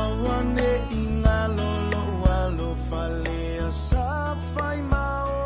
Awane ingalo lo walo fale sa fai mau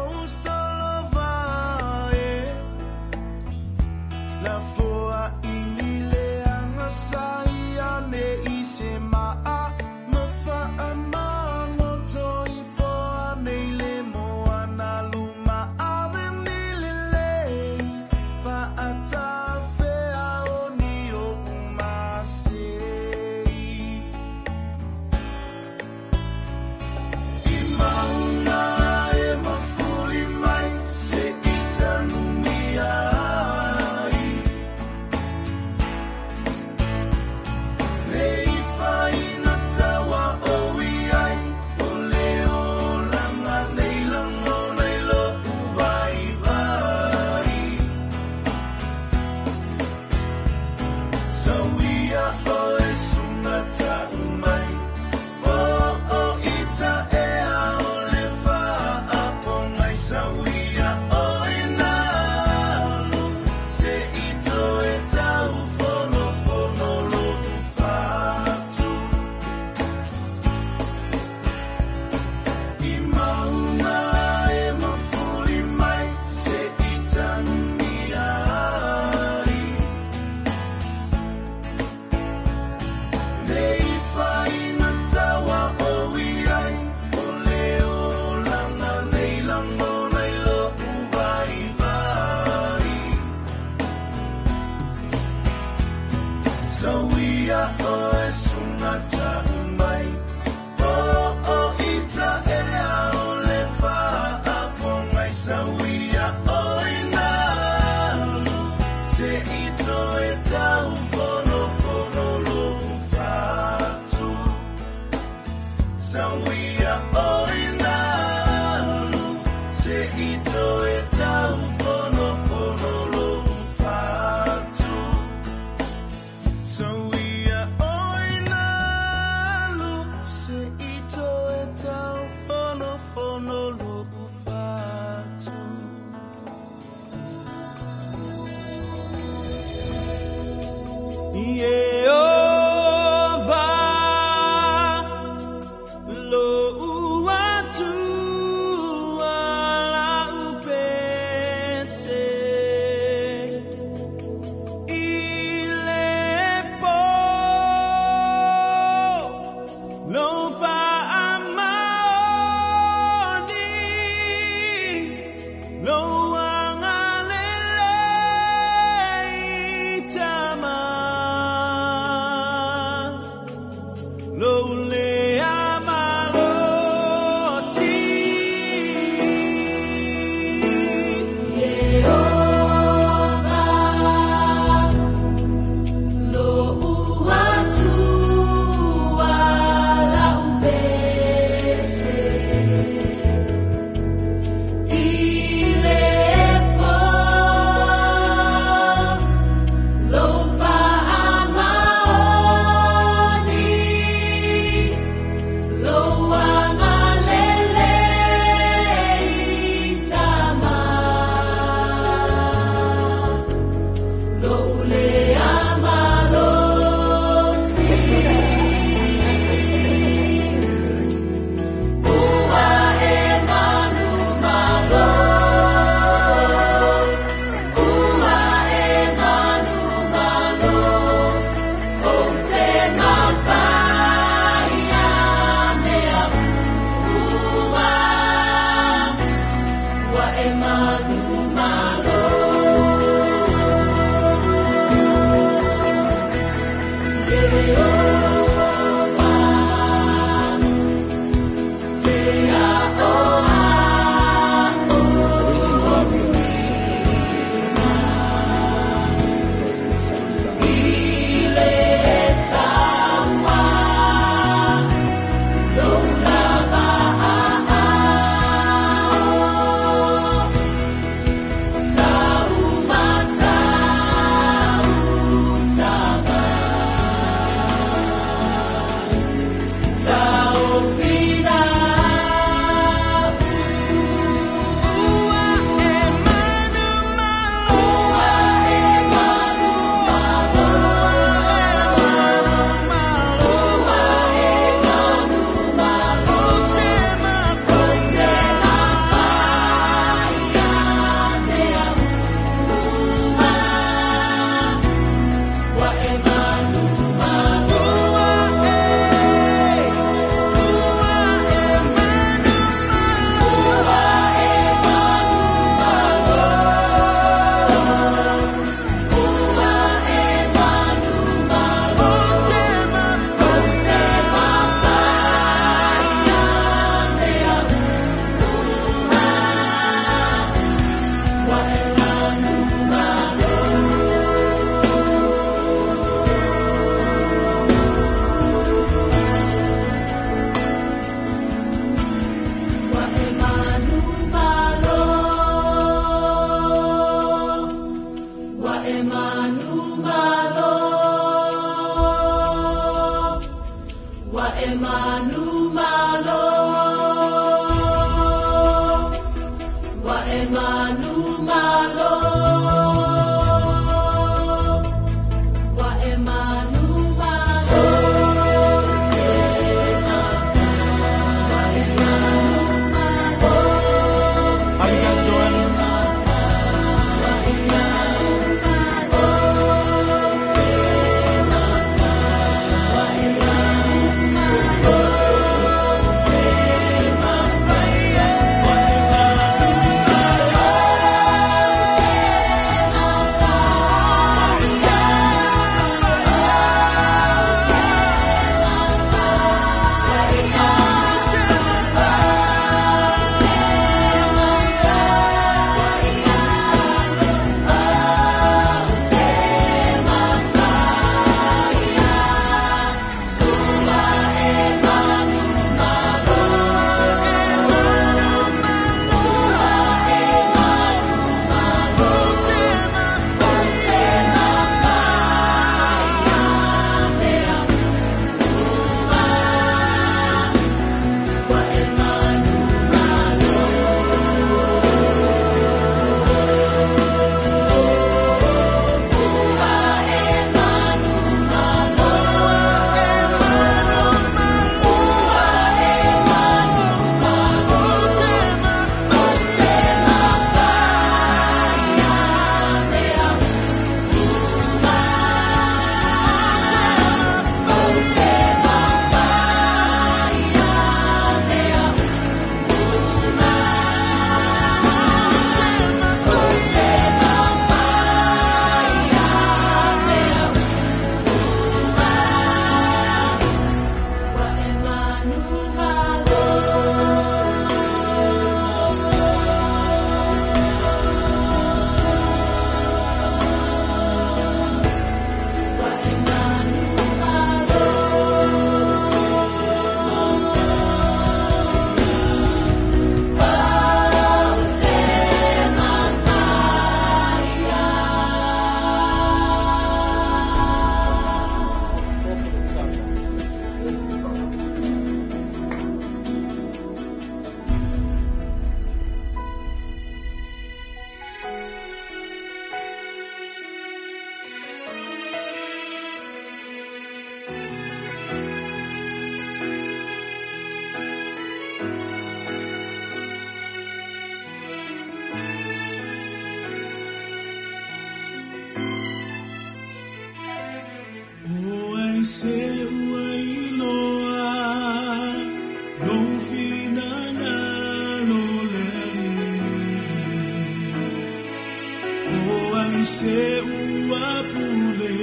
se uapule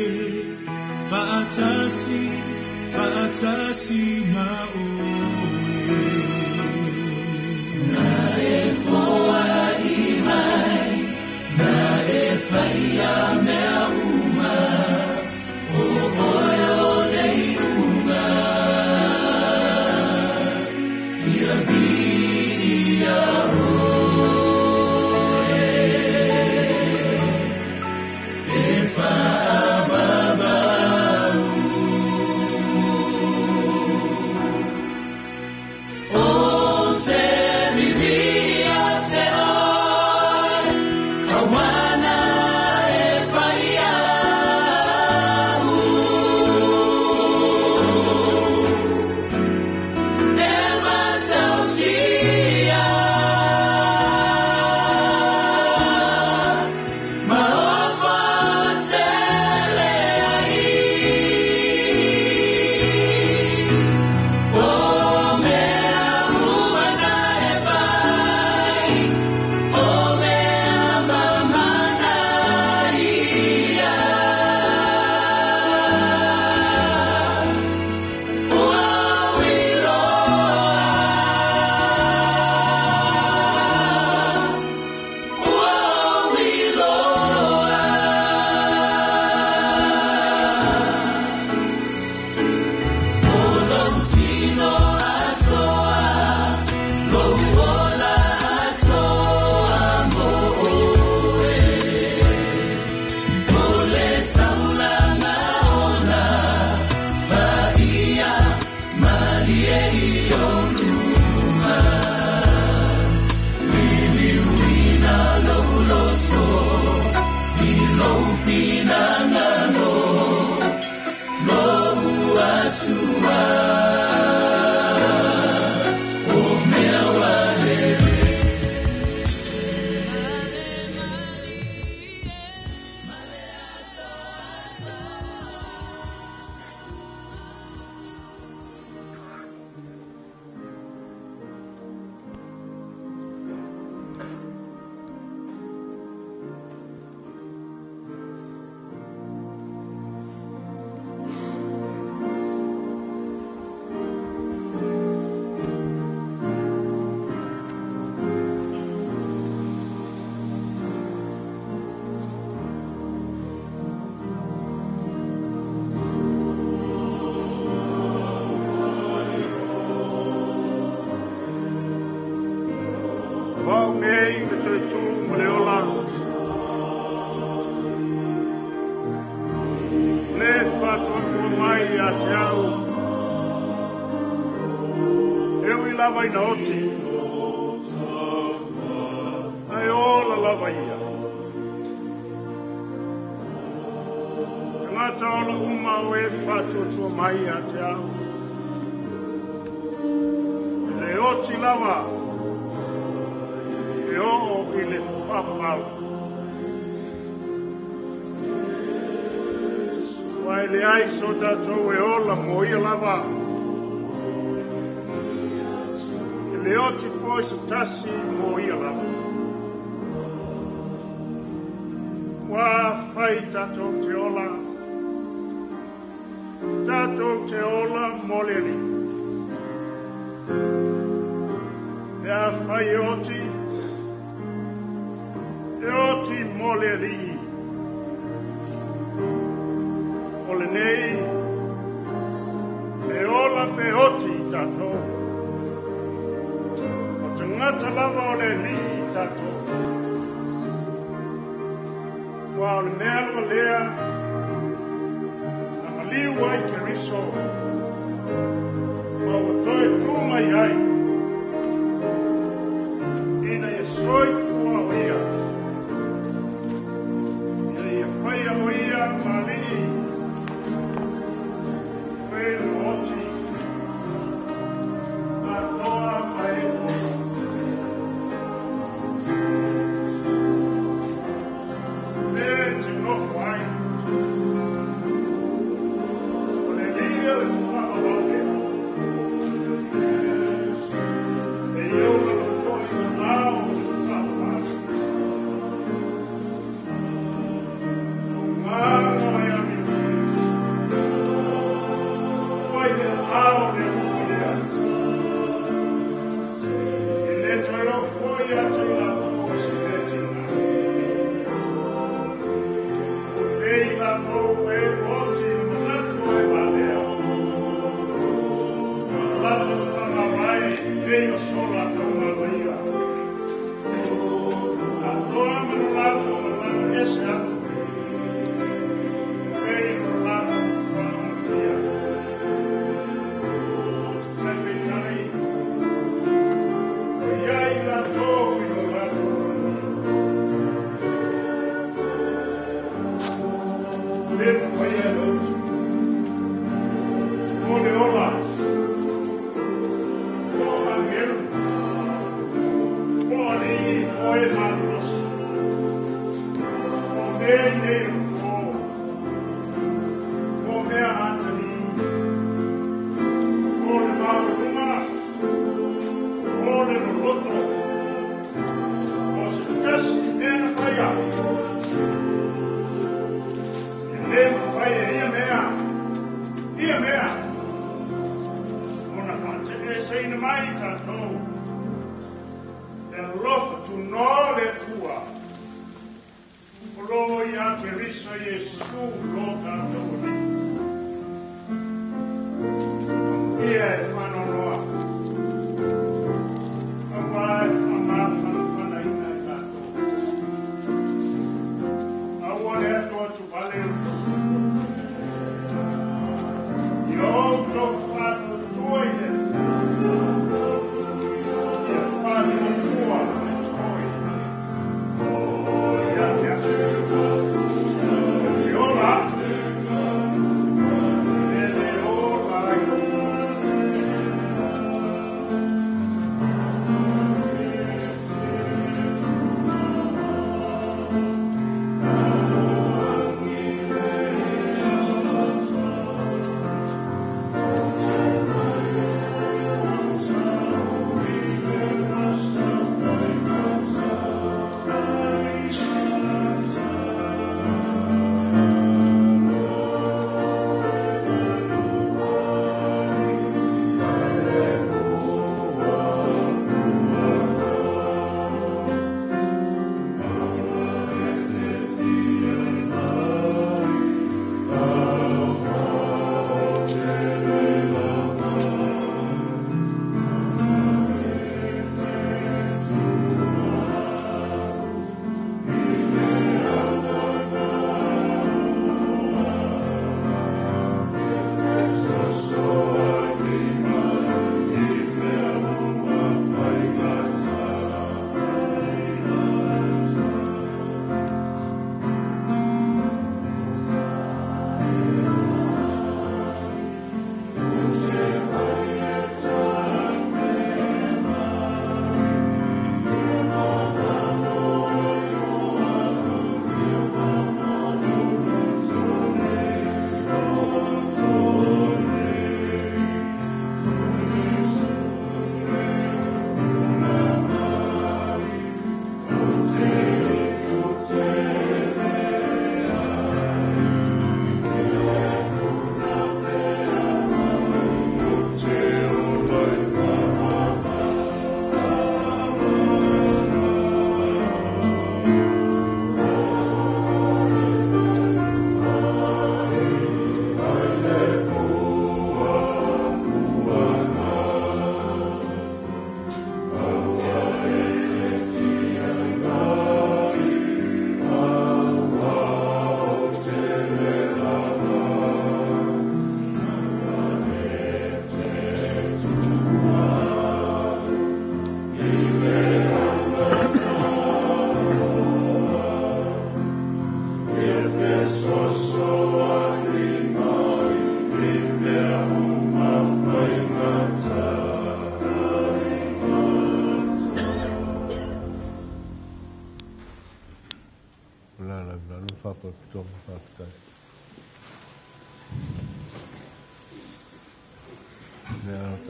Fa'atasi na oe Na e foa imai Na e whaia mea uma O oio nei unga Ia vini a oe E wha'ababau O se vivia se oi Kawana e whaia E masausia Ma ofa se leai O mea humana e vai O mea mamana ia Ua wiloa Ua wiloa O tonsino asoa Lohuola asoa mo'oe O le saulanga ona Paia malie I o luma Miliuina louloso I loufina ngano Lou atua O mea walele Wau nei me te tū mo le ola. Le whātua mai a te au. Eo I lava ina oti. Ai ola lava ia. Tangata ola uma o e whātua mai a te au. Le oti lava. E o I le whapau. Wai le ai so tātou e ola mo ia lava. E le oti foi sa tasi mo ia lava. Wa whai tātou te ola. Tātou te ola moleri. E a whai oti. E oti moleri. O le nei. E ola pe oti tātou. O te ngata lava o le li tātou. Wa o le mea lava lea. Na maliu ai ke riso. Wa o toi tūmai ai. Ina e soi fua o ia. Ina e whai o ia mali. Whai o oti. A toa mai o. Me te nofo ai. O le lia e wha o ake. E eu na nofo I nao o wha o ake.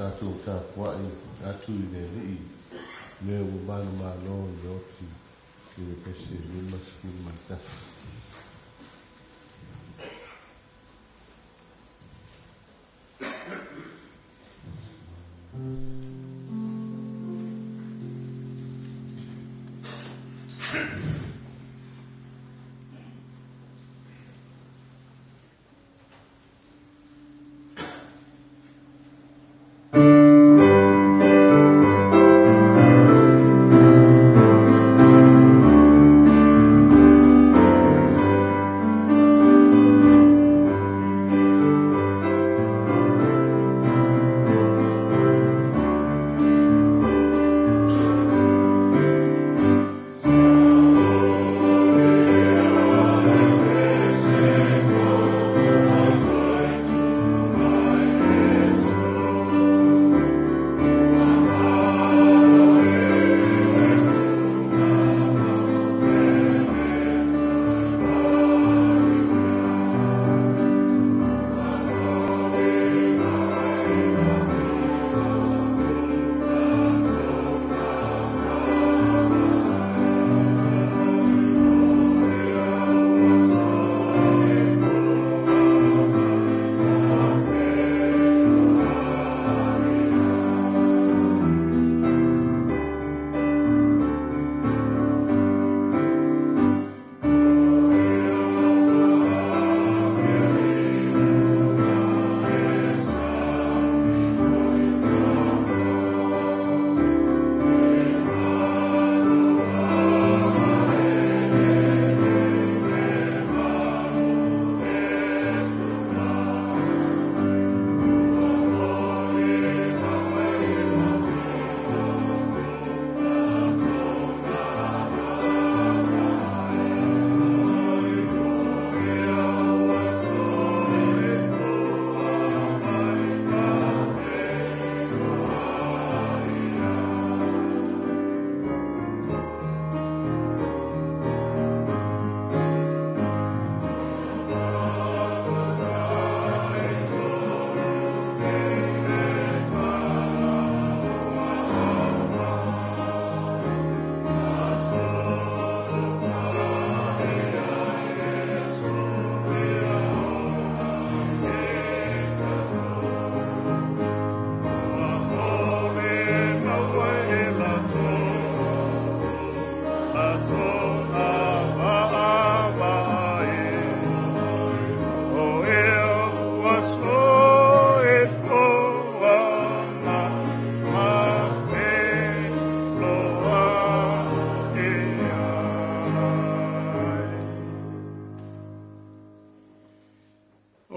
Tātou tā kuai atu I ne rei me o manu malo I oti ki le pese le maski matasi.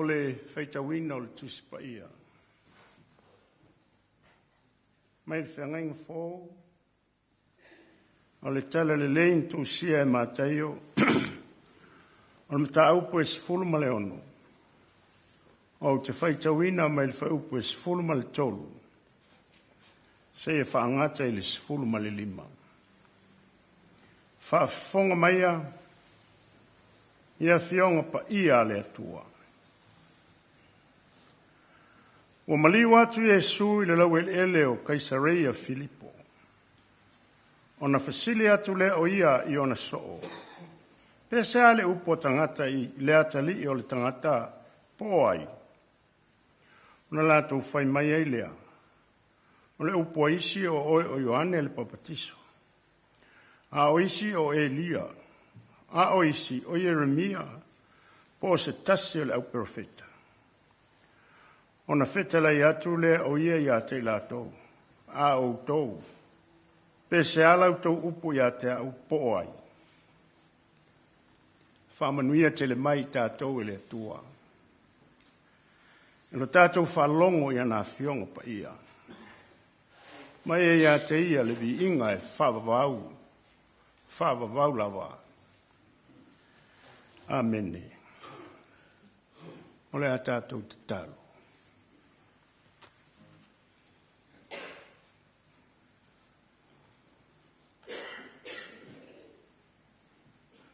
ole feitawina ole tusipaia. Mai whengainga fō. Ole tala le lein tu sia e mātaio. Ole mta aupu e sifulu male ono. O te feitawina mai le whaupu e sifulu male tolu. Se e whaangata i le sifulu male lima. Whaafonga maia. Ia fionga pa ia le atua. Wa maliu atu Yesu i le lau ele o Kaisareia Filipo. Ona fasili atu le o ia i ona soo. Pese ale upo tangata i le atali i o le tangata po ai. Ona lato ufai mai ai lea. O le upo isi o oe o Ioane le papatiso. A o isi o Elia. A o isi o Jeremia. Po se tasi o le au profeta. Ona Etelei atu le o ia ia te latou. A o tou. Pese ala o tou upo ia te au po ai. Whamanuia te le mai tātou e le atua. E lo tātou whalongo ia nā fionga pa ia. Mai e ia te ia le vi inga e whavavau. Whavavau lava. Amene. Ole a tātou te talo.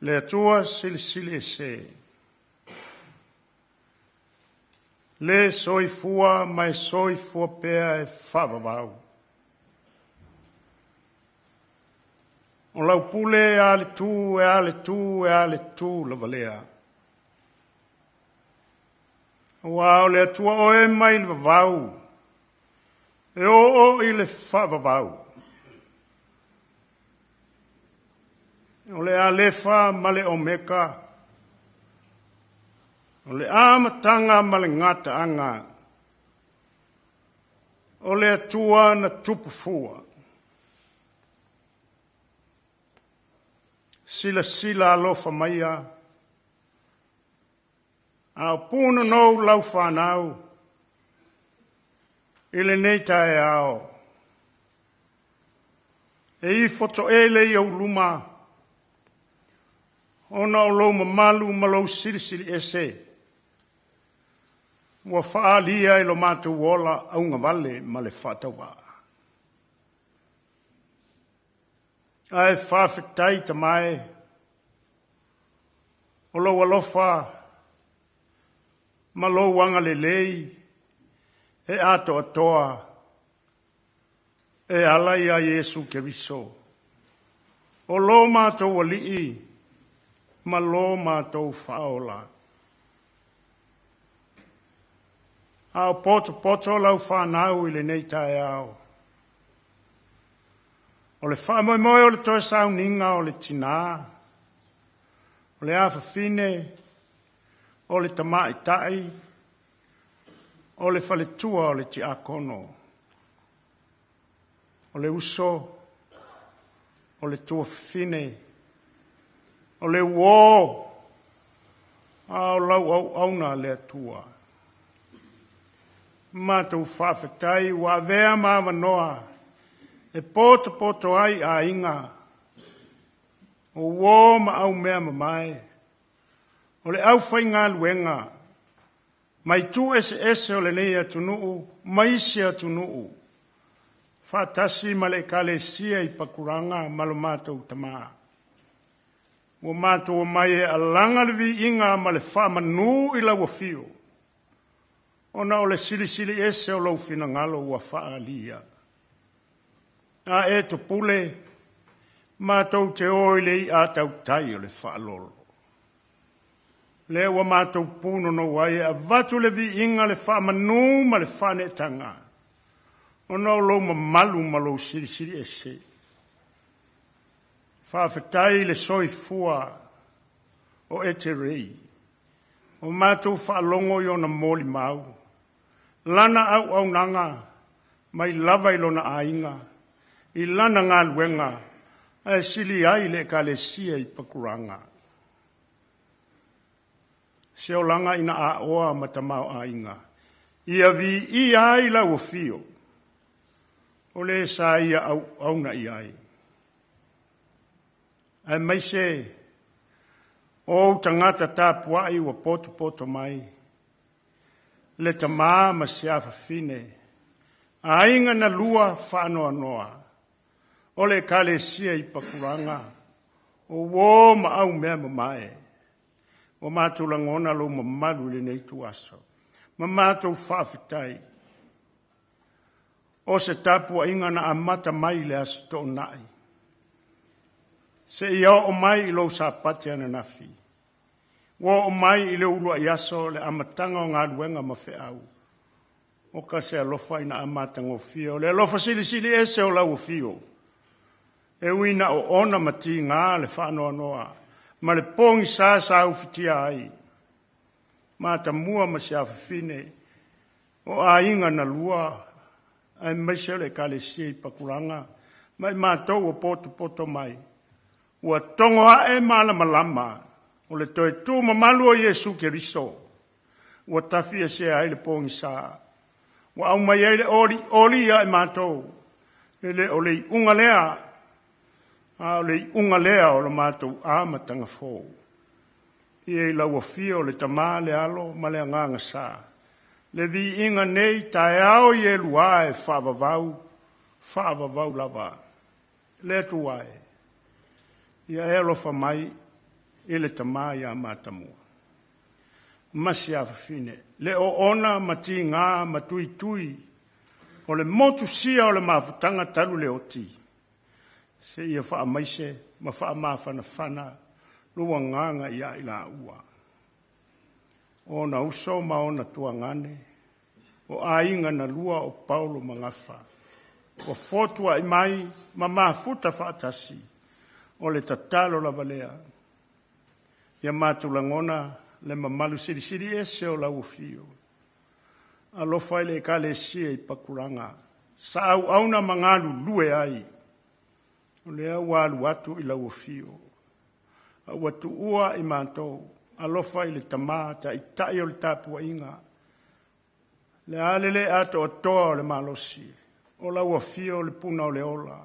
Le atua sili e se. Le soifua mai soifua pea e whavavau. O lau pule e ale tu, e ale tu, e ale tu la valea. Wow, le atua o e mai le vavau. E o i le whavavau. O le alefa ma le omeka. O le amatanga ma le ngata anga. O le atua na tupufua. Sila alofa maia. A puna nou lau whanau. Ile neita e ao. E I foto ele I au luma. Ona o lo mamalu malo siri ese. Wa faalia I lo matu wola aunga vale ma le whatawa. Ai whawhitai ta mai. O lo walofa. Ma lo wanga le lei. E ato atoa. E alai a Yesu Keriso. O lo mato walii. Ma lo mātou whaola. Ao poto lau whanau I le nei tae ao. O le whamoimoe o le toe sau ninga o le tina. O le awhawhine. O le tamai tai. O le whaletua o le ti akono. O le uso. O le tua whine. O le wō, au lau au auna le atua. Mātou whawhetai, wā vea māwa noa, e poto ai a inga. O wō ma au mea mamai. O le au whainga luenga. Mai tu ese o le nei atunuu, maisi atunuu. Whātasi ma le kalesia I pakuranga malo mātou tamaa. Wa mātou mai e alanga le vi inga ma le whamanu I lau fio. Ona o le sili ese o lau fina ngalo wa whaalia. A e to pule, mātou te oile I atau tai o le whaalolo. Le wa mātou puno no wai a vatu le vi inga le whamanu ma le whanetanga. Ona o lau mamalu ma lau sili ese. Whawhetai le soifua o Etelei. O mātou whaalongo I ona mōli mau. Lana au nanga, mai lava I lona ainga. I lana ngā luenga, a sili ai le kalesia I pakuranga. Se o langa ina a oa matamau a inga. Ia vi i ai la uafio. O le sa ia au na i ai. Ai mai se o tangata tāpua i wa poto mai. Le tamā ma siafa fine. A inga na lua whanoa noa. O le kale sia i pakuranga. O wō ma au mea mamae. O mātou langona lo mamalu le nei tu aso. Ma mātou whawhitai. O se tāpua inga na amata mai le aso tō nai. Se ia o mai i lo sa pati ana nafi. O mai i le ulua i aso le amatanga o ngā luenga ma wheau. O ka se alofa ina amatanga o fio. Le alofa sili e se o lau o fio. E uina o ona mati ngā le whanoa noa. Ma le pongi sa au fitia ai. Matamua ma se awhine. O a inga na lua. Ai maise le kale si pakuranga. Mai mātou o poto mai. Ua tongo ae malama. O le toi tū mamalu o Yesu Keriso. Ua tafi e se ai le pongi sa. Ua au mai ai le oli ai mātou. E le o le unga lea. A le unga lea o le mātou āmatanga fō. I e lau fia o le tamā le alo ma le anganga sa. Le vi inga nei tae ao i e lua e whaavavau lava. Le tu ai. Ia e alofa mai e le tamā ia Matamua. Masi awhine. Le o ona mati ngā matui. O le motu sia o le mawhutanga talu le oti. Se ia wha maise, ma wha mawhana, lua nganga ia ila ua. O na uso ma o na tuangane, o a inga na lua o Paulo mangafa. O fotua i mai, ma mafuta whaatasi, o le tatalo la valea. Ia mātulangona, le mamalu siri ese o lau fio. Alofa ile ka le sia i pakuranga, sa au auna mangalu lue ai. O lea walu atu i lau fio. A watu ua i mātou. Alofa i le tamata i tai o le tāpua inga. Le alele ato o toa o le malosi. O lau fio le puna o le ola.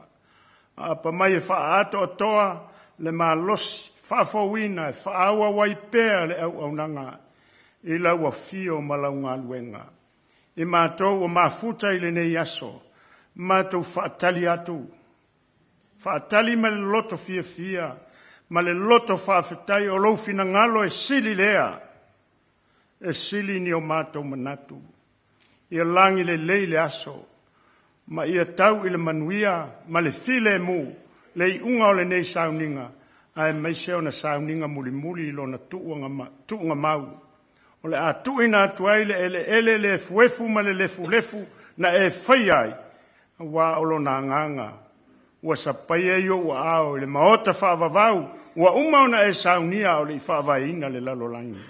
A pa mai e wha ato o toa le malosi. Wha fawina e wha awa waipea le au nanga. I lau fio ma lau ngā luenga. I mātou o mafuta i le nei aso. Mātou wha tali atu. Whaatali ma le loto fia, ma le loto whaafetai o lau fina ngalo e sili lea. E sili ni o mātou manatu. Ia langi le leile aso, ma ia tau i le manuia, ma le file mu, le i unga o le nei sauninga, a e maiseo na sauninga muli lo na tuunga mau. O le a tuina atuai le ele le fuefu ma le lefu, na e whaiai, wa olo na nganga. Ua sapaia yo ua ao le maota whaavavau, ua umauna e saunia o le whaavaina le lalolangi.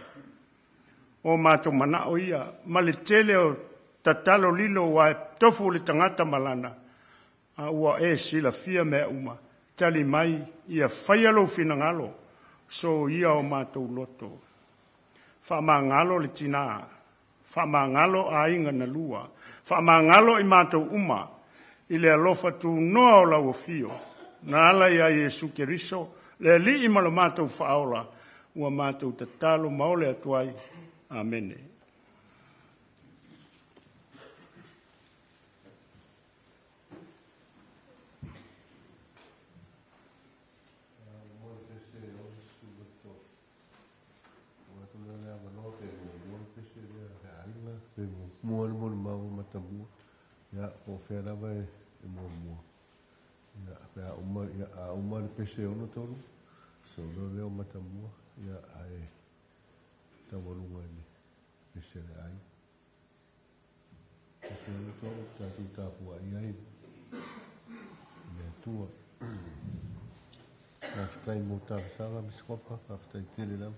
O mātou mana o ia, ma le tele o tatalo lilo wa tofu le tangata malana, a ua e sila fia mea uma, tali mai ia whaialo finangalo, so ia o mātou loto. Whamangalo le tina, whamangalo a inga na lua, whamangalo i mātou uma, i le alofa tu noa o lau fio, na ala ia Yesu Keriso, le li i malo mātou whaola, ua mātou tatalo maole atuai. Amene. Mua mau Matamua. Ya o fera vai e mua. Ya uma le pese ono tolu. So no leo Matamua. Ya ai tavolunga ni pese ai. Pese ono tolu sa tu tapua ai. Ya tua. Aftai motar sala miskopa, aftai tele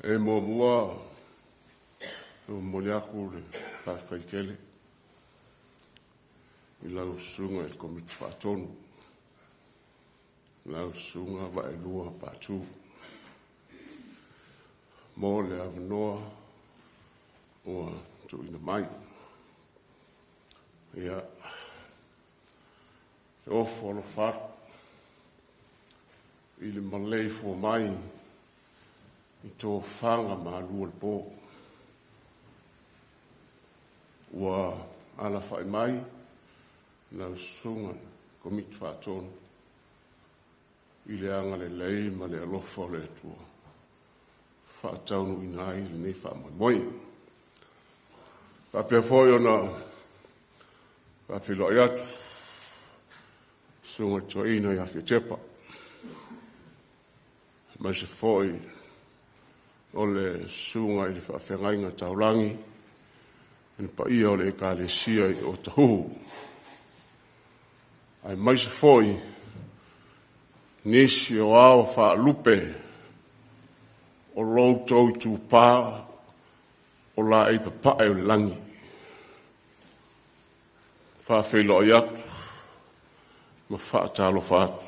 E mua o moliaku le whakaikele I lau sunga I komiti whaatonu. Lau sunga wa e lua pātū. Mō le avanoa ua tu ina mai. Ia e ofo alo whatu I le malei fua mai I tō whanga ma lua le pō. Ua ala whai mai lau sunga komiti whaatonu I le anga le lei ma le alofa le tua. Whaataunu ina ai le nei whaamoi. Whapea fōi ona whawhilo I atu. Sunga tua ina I awhia tepa. Mai se fōi o le sunga I le whawhengainga taulangi. En pa ia o le ka le sia I o tahu. Ai mai se fōi nisi o ao wha lupe o loutou I tū pā o la e papae o le langi. Wha whelo I atu ma wha talo wha atu.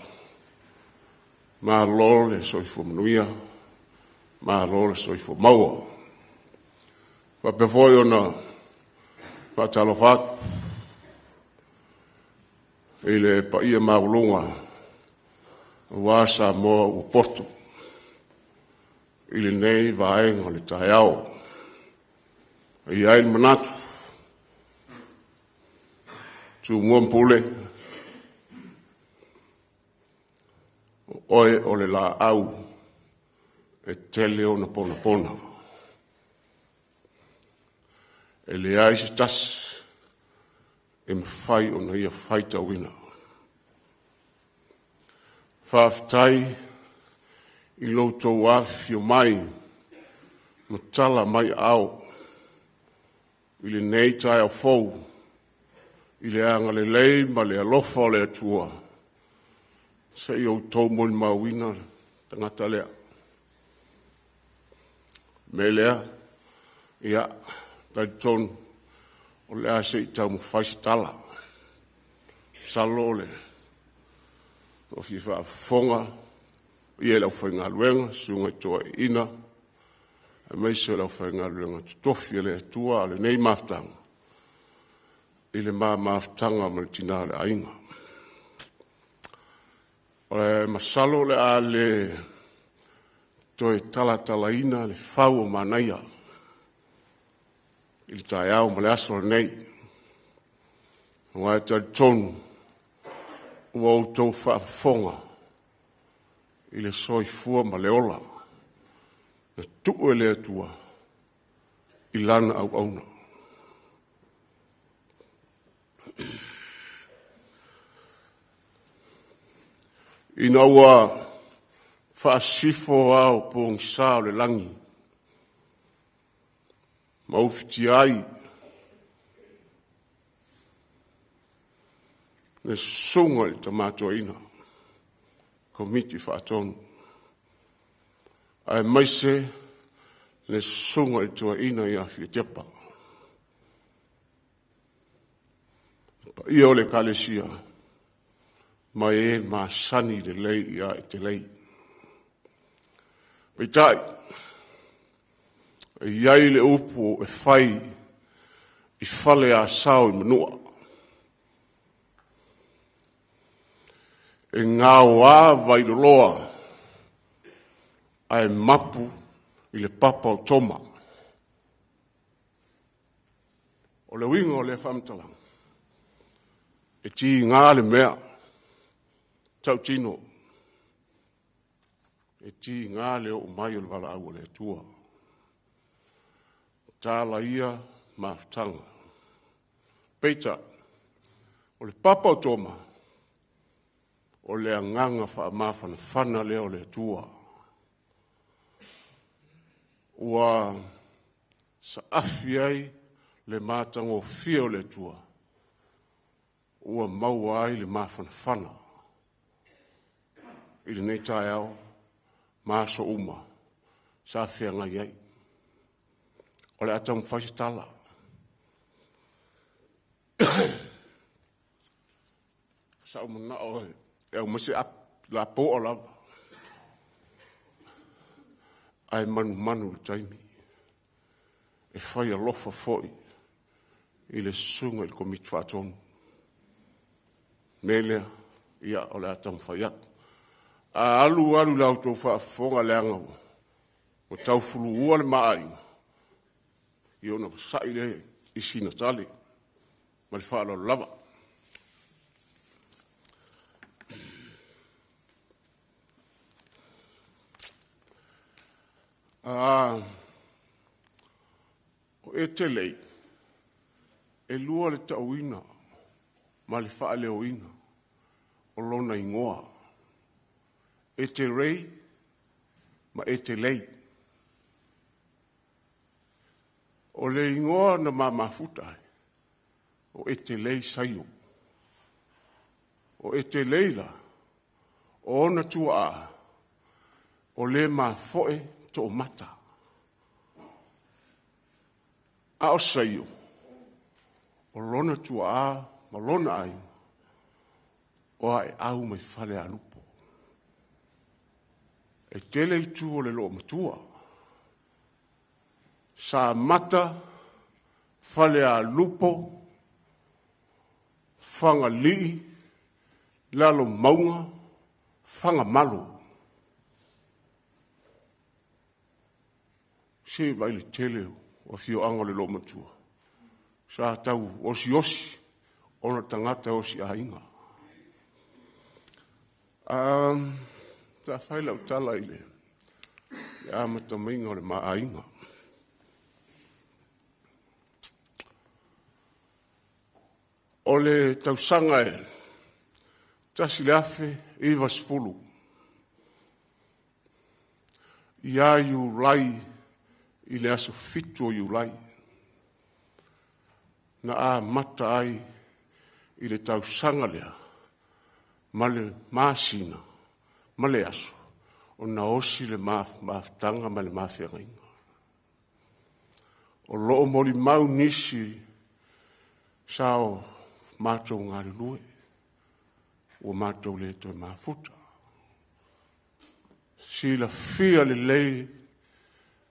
Ma lolo le soifo manuia, ma lolo le soifo maua. Wha pewhoi ona wha talo wha atu. I le pa ia maulunga wasa moa ua porto. I le nei vaenga le tae au. I aile manatu. Tu muampule. Oe o le la au. E tele o na pona pona. E le aise tas. E me whai o na ia whaita wina. Whawhitai I loutou awhio mai ma tala mai au. I le nei tai au fou. I le anga le lei ma le alofa o le atua. Sa I au tau moli mawina tangata lea. Me lea, ia, tai tonu. O le ase I tau mwhaisi tala. Salo le. O fi wha fonga. Ia lau whainga luenga. Sunga I toa ina. A meise lau whainga luenga. Tutofi le tua le nei maftanga. I le maftanga ma le tina le ainga. O le masalo le a le. Toi tala ina le whau o manaia. I le tae au ma le aso le nei. Wa e tai tonu. Ua o tau whaafonga. I le soifua ma le ola. Na tuu e le atua. I lana au auna. Ina ua whaasifo au pōng sao le langi. Maufiti ai. Le sunga I tamato ina. Komiti whaatonu. Ai maise le sunga I tua ina I awhia tepa. Pa ia o le kalesia. Mai e ma sani le lei I a Etelei. Peitai. E iai le upo e whai I whale a sao I manua. E ngā wā vai loa ai mapu I le papa o toma. O le winga o le whamtalang. E ti ngā le mea. Tau tino. E ti ngā le o mai o le wala au o le tua. Tāla ia maftanga. Peita. O le papa o toma. O le anganga wha mawhana whana leo le tua. Ua sa afi ai le mātango fia o le tua. Ua maua ai le mawhana whana. I le nei tai au, māso uma, sa whianga iai. O le atau mwhaisitala. Sa o mana o e au masi ap la po o lava. Ai manu le taimi. E whai alofa foi i le sunga i le komiti whaatonu. Melea ia o le atau mwhai atu. A alu lau tō whaafonga leanga o tau fulu ua le maai. I ona wasai le i sina tali. Ma le whaalo lava. O Etelei, e lua le tauina, ma le wha leoina, o lona ingoa. Etelei, ma Etelei. O le ingoa na mamafutai, o Etelei saio. O Etelei la, o ona tua a, o le mafoe to mata. A o saio, o lona tua a, ma lona ai, o ai au mai fale a lupo. E tele i tu o le lo matua. Sa mata, fale a lupo, fanga li, lalo maunga, fanga malo. Se vai le tele o fio anga le lo matua. Sa tau osi, ona tangata osi a inga. Ta whaila utala ile. Ia matamainga o le maa a inga. O le tausanga e, tasi le afe iwa sfulu. Ia iu lai i le aso fitu o iu lai. Na a mata ai i le tausanga lea, ma le maasina, ma le aso, o na osi le maaftanga ma le maafegainga. O loo moli mau nisi sao mātou ngāre lue, o mātou le toi mafuta. Si la fia le lei,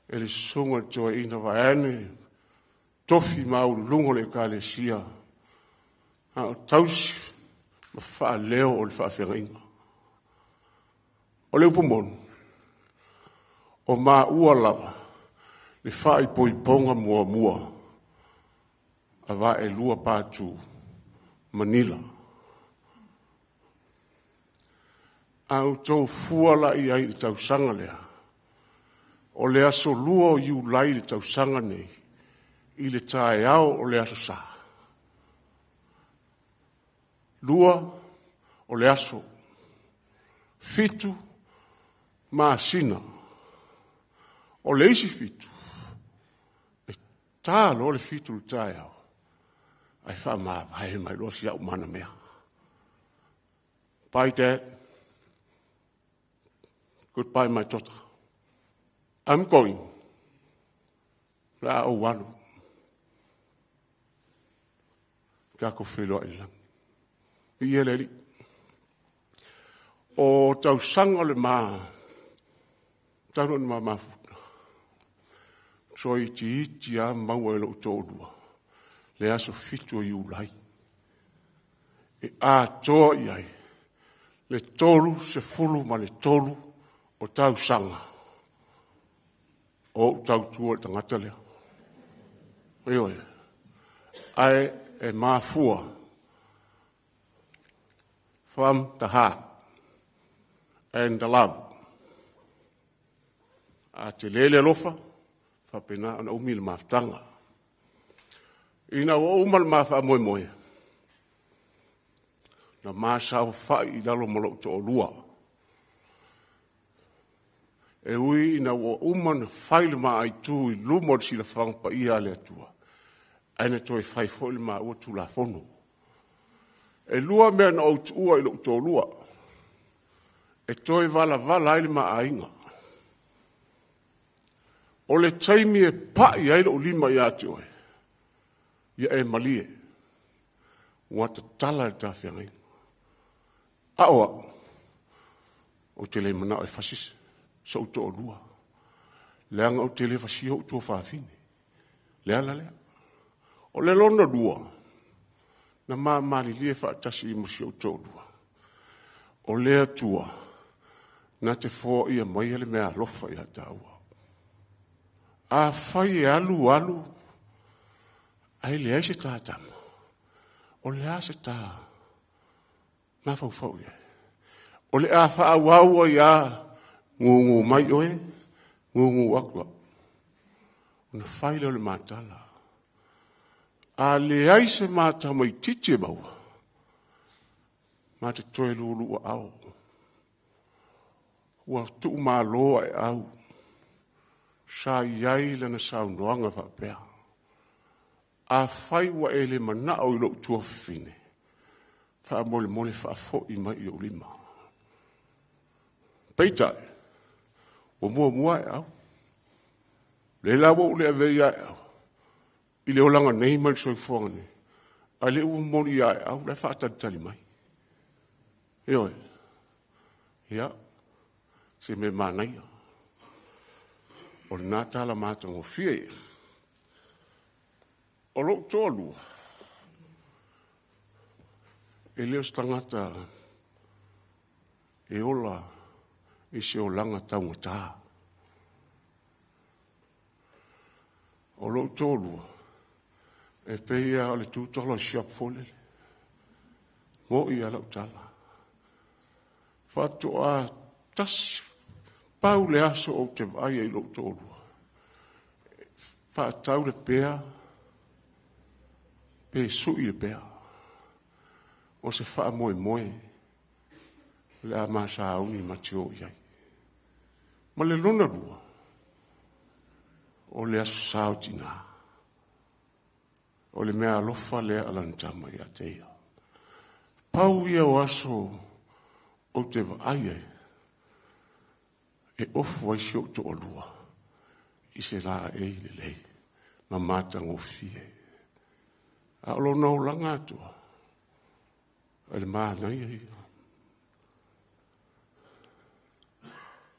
e le sunga toi ina vaene, tofi mauru lungo le ka le sia, a o tausi, ma faa leo o le faa whengainga. O leo pumonu, o maa ua lava, le faa i poiponga mua, a va e lua pātū, Manila. Au tau fuala i ai le tausanga lea. O le aso lua o iu lai le tausanga nei. I le tae au o le aso sa. Lua o le aso. Fitu maasina. O le isi fitu. E tālo o le fitu le tae au. Ai wha maa vai mai losi au mana mea. Bye, Dad. Goodbye, my daughter. I'm going. La o wanu. Kako whelo i lang. I eleli. O tau sanga le maa. Tau ni maa mafuta. So i iti a maua e lo tōrua. Le aso fitu i ulai. E a toa i ai. Le tolu se fulu ma le tolu o tau sanga. O tau tua tangata lea. Eoe. Ai e mafua. From the heart and the love. A te lele lofa. Whapena ana umi le maftanga. Ina o umal mafa moe. Na māsau whai i lalo malo to o lua. E ui ina o uman whaile maa ai tū i lumor si la whangpa i ale atua. Aina toi whai whaile maa ua tū la whono. E lua mea na o tua i lo to lua. E toi vala aile maa ainga. O le taimi e pai ai lo lima ia te oe. Ia e malie. Ua ta tala e ta whiangai. Aoa. O te le mana o e fasis. Sa uto o lua. Leanga o te le fasio uto whaafine. Lea la lea. O le lona lua. Na maa mali lie whaatasi i musi uto o lua. O lea tua. Na te fō ia mai ele mea lofa ia taua. A whai e alu alu. Ai lea se tātama. O lea se tā. Nā whau ia. O le a whaawaua ia. Ngungu mai oe. Ngungu akua. O na whai leo le mātala. A le ai se mātama mai tite maua. Mā te toe lulu a au. Ua tuu mā loa e au. Sa iai lana saunoanga whapea. A whai wa ele mana au ilo tua whine. Wha mole mole wha fo i mai i o lima. Peitai. O mua e au. Le lawa ule avei ai au. I le olanga nei mai soi fuangane. A le ua mori ai au. Le wha tali mai. Eoi. Ia. Se me manaia. O le nā tala mātang o fie. O lo tōlua. E leo stangata. E ola. E se o langa taunga tā. O lo tōlua. E peia o le tūtala siap folele. Mo i ala utala. Whatu a tas pau le aso o te vai e lo tōlua. Whaatau le pea. Pe sui le pea. O se wha moe moe. Le a masa auni matio iai. Ma le lona rua. O le aso sao tina. O le mea alofa le alantama ia teia. Pau ia o aso o te vai e ofu ai sio to o lua. I se la e le lei. Ma matang o fie. A lo no langa atua. A le maa nai ia.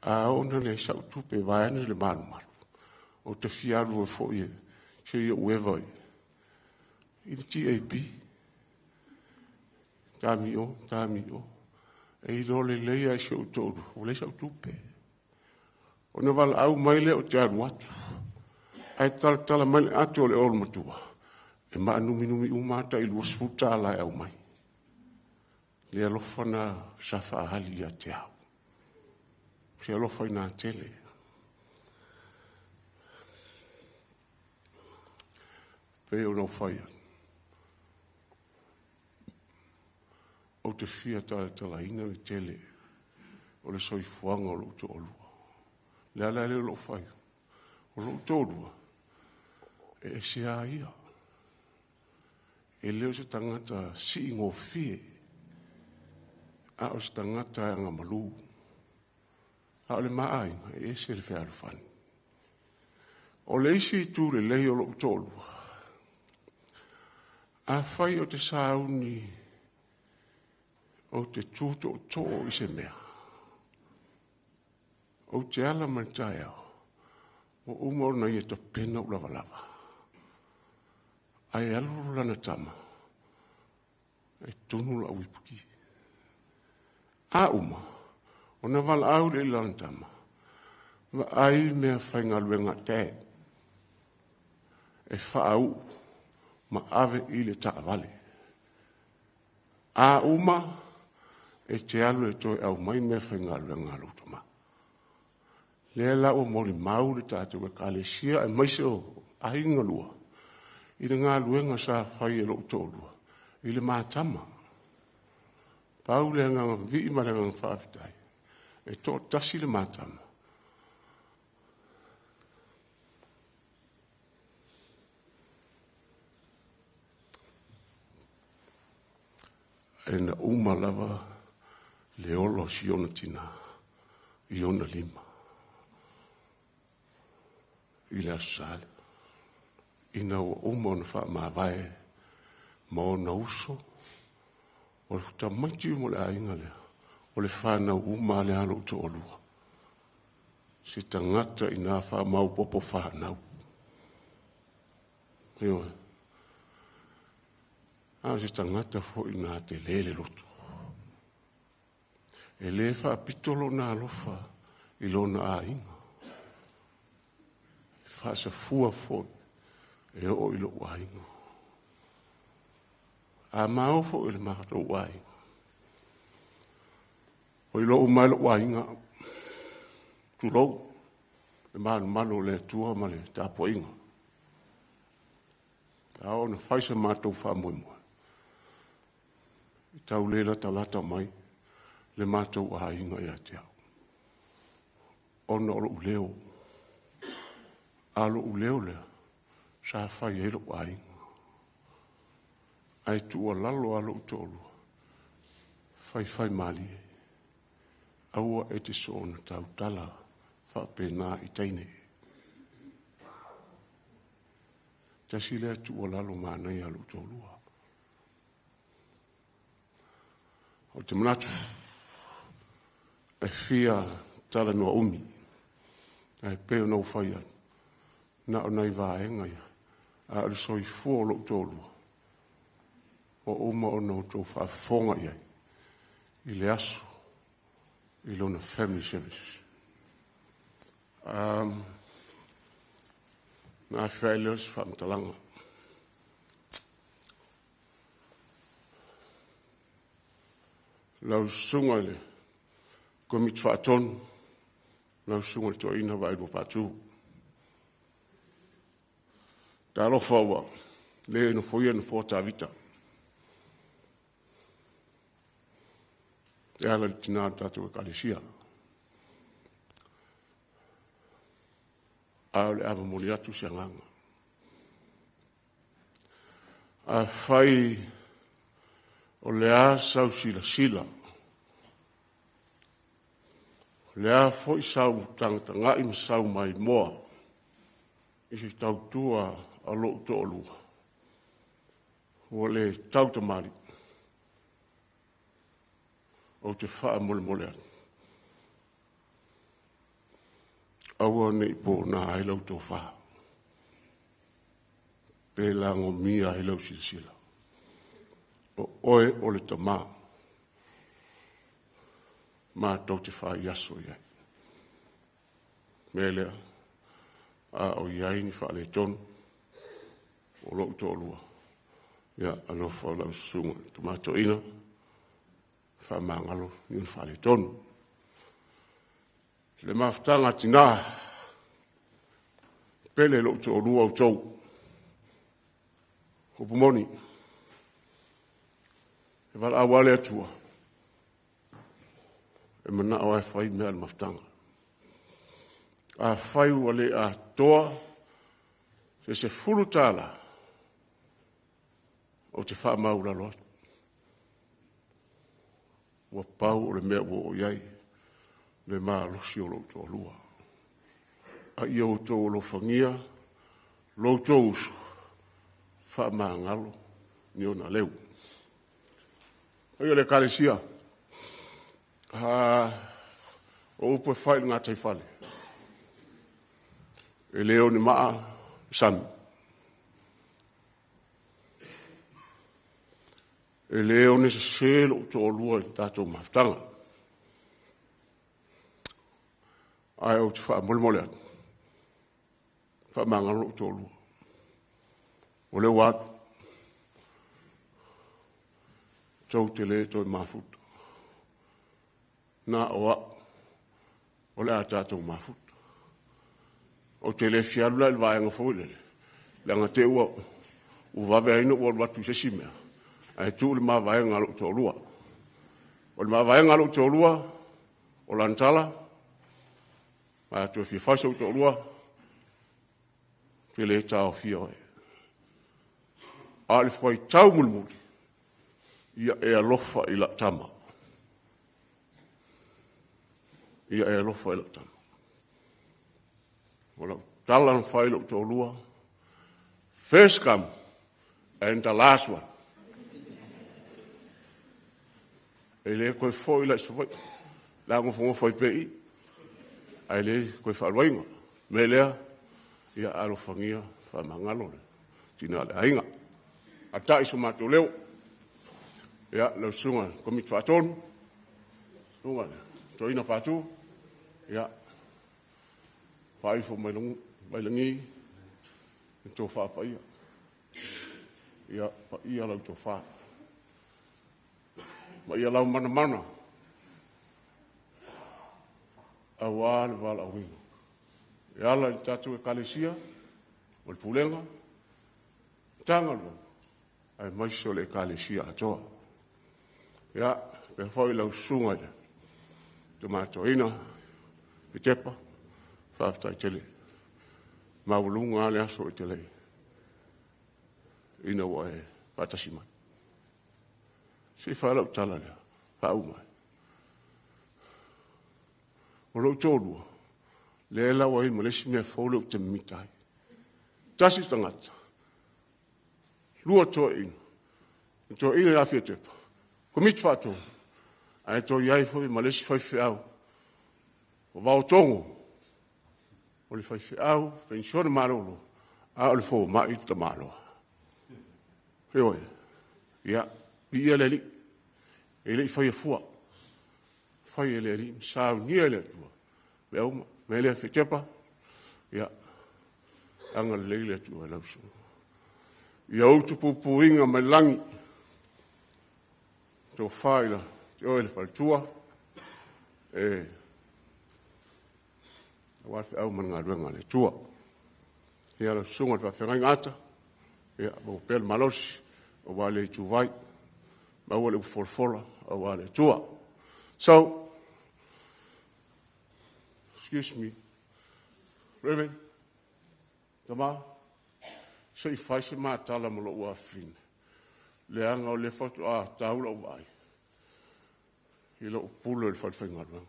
A ona le sa utupe vaene le manu maru. O te fiaru e fo ie. Se ia ueva ie. I le TAP. Tami o. E i lo le leia e sio utoru. O le sa utupe. O na wala au maile o te aru atu. Ai tala maile atu o le olu matua. E maa numi umata i luas futa ala e au mai. Le alofa na safa ahali ia te au. Se alofa i nā tele. Peo no whaia. O te fia tala ina le tele. O le soifuanga o lo to olua. Le ala le lo whaia. O lo to olua. E se a ia. E leo se tangata si ingo fie. A o se tangata anga malu. A o le maai, e se le whea rufani. O le isi tu le lei o lo utolua. A whai o te sauni o te tūto o tō i se mea. O te ala mantai au. O umor na i e to pena u lava lava. Ai aluru lana tama. E tunu la uipuki. A uma. O na wala au le lana tama. Ma ai mea whainga luenga te. E whaau. Ma ave i le taa vale. A uma. E te alu e toi au mai mea whainga luenga lutama. Lea la o mori mau le tātou e kālesia e maise o ahinga lua. I le ngā luenga sa whai e lo tōlua. I le mātama. Pau le ngā vi ma le ngā whaafitai. E tō tasi le mātama. E na uma lava le olo si ona tina. I ona lima. i le asale. Ina o uma na wha maa vai mo na uso. O le futa maiti mo le ainga lea. O le whanau uma le alo to o lua. Se tangata ina wha mau popo whanau. Ewa. Se tangata fo ina te lele lotu. E le wha pitolo na alofa i lona ainga. Wha sa fua fo e o ilo ainga. A mao fo ele makato wai. O ilo umalo wainga. Tulou. E malo le tua ma le tapo inga. A ona faisa matou wha moe. I tau lera talata mai. Le matou wainga ia te au. Ona olo uleo. Alo uleo lea. Sa fai elo wainga. Ai tua lalo alo utolu. Fai mali. Aua e te sona tau tala. Fa pena i taine. Tasi lea tua lalo manai alo utolua. O te manatu. E fia tala noa umi. Ai peo nau fai anu. Na o nai vaenga ia. A arisoi fuo lo utolua. O uma o no tō whaafonga iai. I le aso. I lona family service. Nā whaeleos whaamtalanga. Lau sunga le. Komit whaaton. Lau sunga le toa ina wairu pātū. Tā lofa ua. Le no foia no fōta vita. E ala le tina tātou e kalesia. A le ama moli atu se nganga. A whai o le a sau sila. Le a foi sau tangata ngai sau mai moa. Isi tau tua a lo to olua. O le tau tamari. O te wha mole atu. Aua nei po nā heilau tō wha. Pēla ngō mia heilau sila. O oe o le tamā. Mā tau te wha iaso iai. Mēlea. A o iai ni wha le tonu. O lo tō lua. Ia alofa o lau sunga. Tomato ina. Wha mangalo ni un whale tonu. Le maftanga tina. Pele lo tō lua o tau. Hupumoni. E wala awale atua. E mana o ai whai mea le maftanga. A whai wale a toa. Se fulu tala. O te wha maura loa. Ua pau o le mea ua o iai. Le maa losi o loutou lua. A ia o tou lo fangia. Loutou usu. Wha maa ngalo. Ni ona leu. Aia le kalesia. O upo e whai ngā tai whale. E leo ni maa sami. E leo ni se selo to lua i tātou maftanga. Ai o te wha mole atu. Wha mangalo to lua. O leo atu. Tau te le toi mafuta. Nā oa. O le a tātou mafuta. O te le fialula il vaenga fōilele. Langa te ua. Uwawe aina ua watu se simea. Ai tu le ma vai ngalo to lua. O le ma vai ngalo to lua o lantala. Ma tu fi faso to lua. Ke le tau fio. Al foi tau mulmuli. Ia e alofa ila tama. Ia e alofa ila tama. Ola talan whailo tō lua. First come and the last one. E le koe fōi lai sawai. La ngofongo whai pei. Ai le koe whaalwainga. Me lea, ia alo whangia whamangalo le. Tina le hainga. A tai so mātou leo. Ia, lau sunga komit whaatonu. Sunga le. Tō ina pātū. Ia. Whaifo mailangi. Tō whaapaia. Ia, pa ia lau tō whaa. Ma ia lau mana. A wā le wala awinga. Ia la i tātou e kalesia. O le pulenga. Tanga lo. Ai maiso le kalesia atoa. Ia, pe whai lau sunga le. Tō mātou ina. Pe tepa. Whaaftai tele. Maulunga le aso Etelei. Ina wa e patasi mai. Si whalau tala lea. Whau mai. O lau tōrua. Le la wa ima lesi mea whaulau te mitai. Tasi tangata. Lua tō ina. Tō ina e awhia tepa. Ko mit whātou. Ai tō iai fwoi ma lesi whai au. O wau tongo. O le whai au. Pensione marolo. A o le fō mai ta maloa. Heoi. Ia. Ia le li. E le whai a fua. Whai e le li. Sao nia le tua. Me au ma. Me le whi tepa. Ia. Anga le le tua lausu. Ia utu pupu inga mai langi. Tō whai la. Te oe le whai tua. E. Wafi au man ngā ruenga le tua. Ia la sunga te whawhengai ngata. Ia. Mo pel malosi. O wale i tu vai. Ma wale u folfola. O wale tua. So, excuse me. Reverend. Tama. Sei whai se maa tala mo lo ua fin. Le anga o le whatu a taula o vai. I lo pulo le whawhenga ruenga.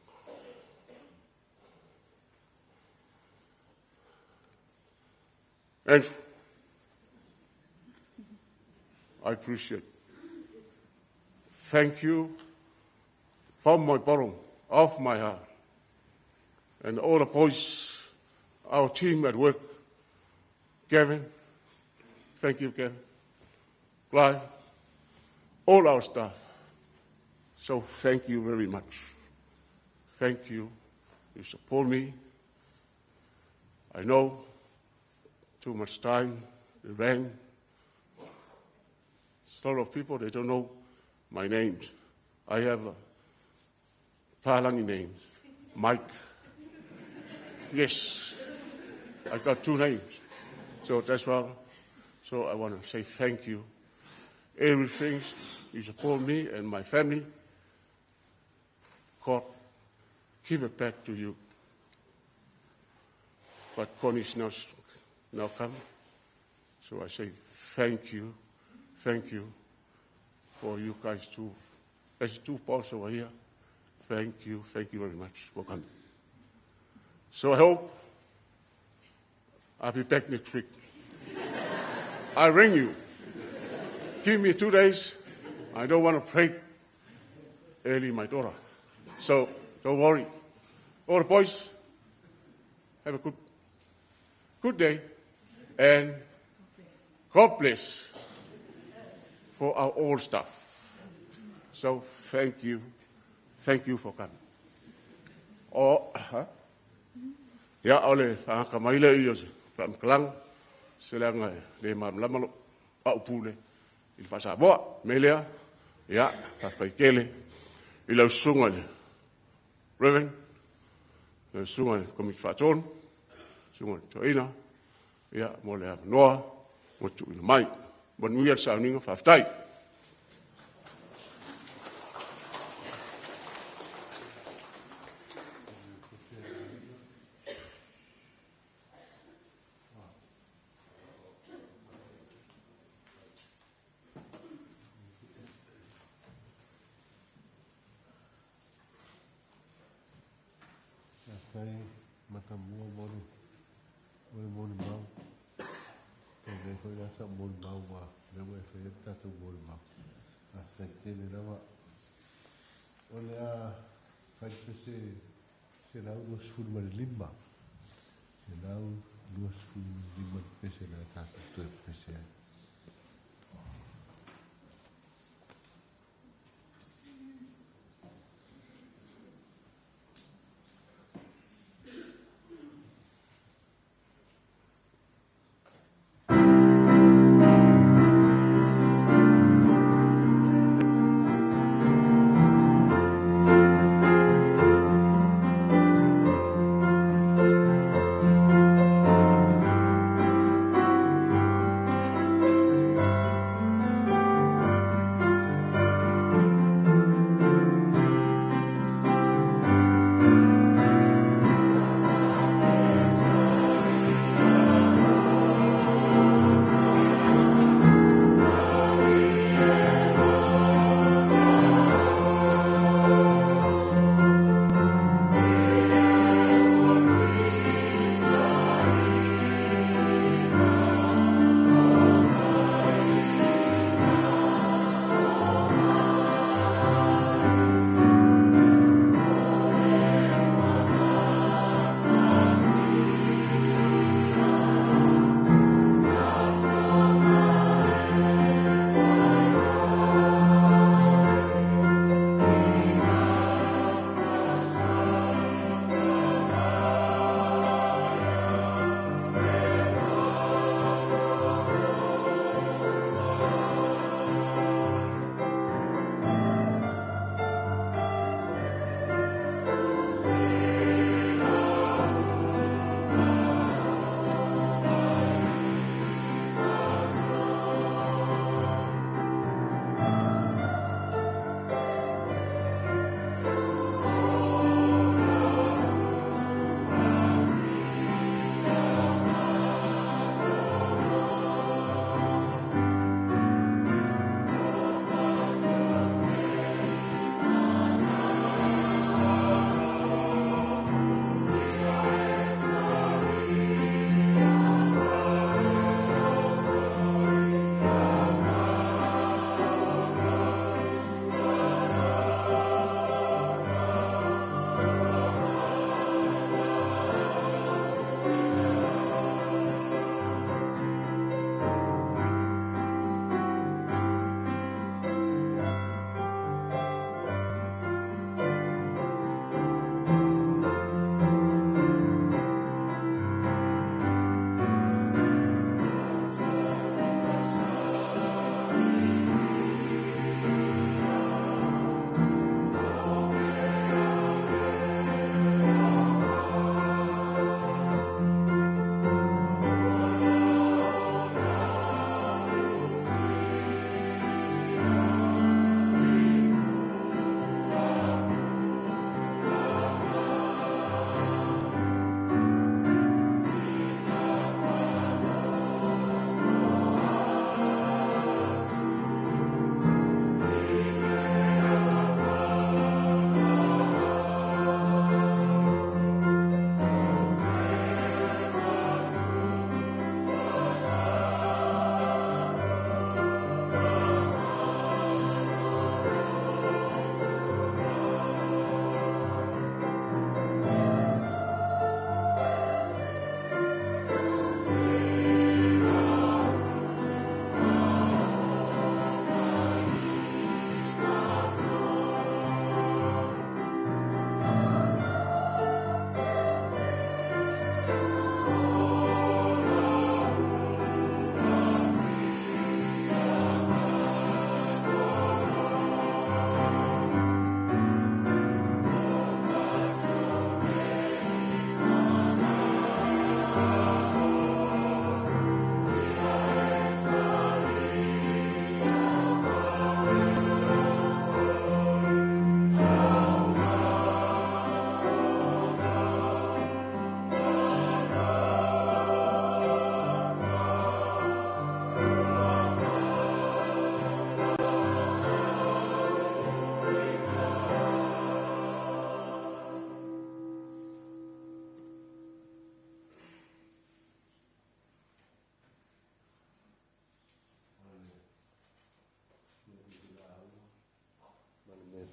Andrew, I appreciate it. Thank you from my bottom of my heart. And all the boys, our team at work, Gavin, thank you, Gavin, Clive, all our staff. So thank you very much. Thank you. You support me. I know too much time, it ran. A lot of people, they don't know my names. I have Palangi names. Mike. Yes, I got 2 names. So that's why. So I want to say thank you. Everything you support me and my family. God, give it back to you. But Connie's now come. So I say thank you for you guys too. As 2 boss over here. Thank you very much for coming. So I hope I'll be back next week. I'll ring you. Give me 2 days. I don't want to break early my daughter. So don't worry. All the boys, have a good day. And God bless for our old staff. So thank you for coming. Ya ole ka maile i ose pam klang selanga le mam lamalo au pule il fa sa bo melea ya fa kele il au sunga le Reverend le sunga komi faton sunga toina ya mo le noa mo tu mai bon wier sa ninga fa tai Etelei Matamua moru. sa mon mau ma le we fe ta tu mon ma a fe te le lava o le a fa se la uno sul ma limba se la uno sul limba pese la ta tu pese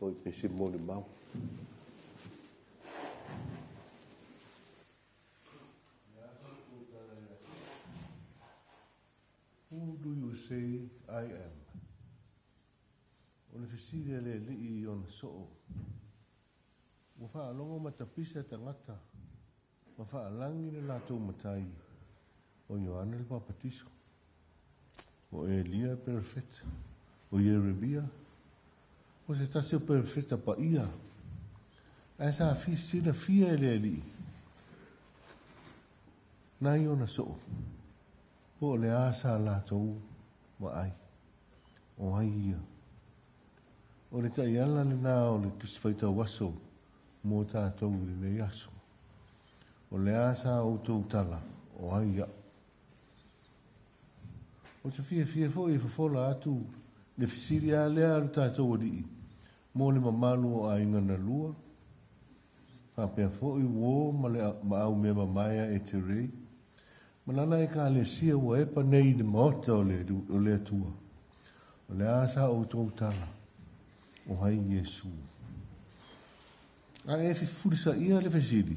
foi pe se mo le mau. Who do you say I am? O le fesile le li on so. Mo fa longo matapisa tangata. Mo fa langi le lato matai. O Ioana le papatiso. O Elia perfect. O Jeremia. O se tasio perfecta pa ia. Esa fi sina fia le li. Nai ona so. Po le asa lato ma ai. O ai ia. O le tai ala le nā o le kisfaita waso mō tātou i le yaso. O le asa o tō tala o ai ia. O te fia fo e fafola atu le fisiri a lea alu tātou o dii. Mō le mamalu o a inga na lua. Ka pia fo i wō ma au mea mamaya e te rei. Manana e ka le sia ua epa nei de maota o le atua. O le asa o tō tala. O hai Yesu. A e fi furisa ia le fesiri.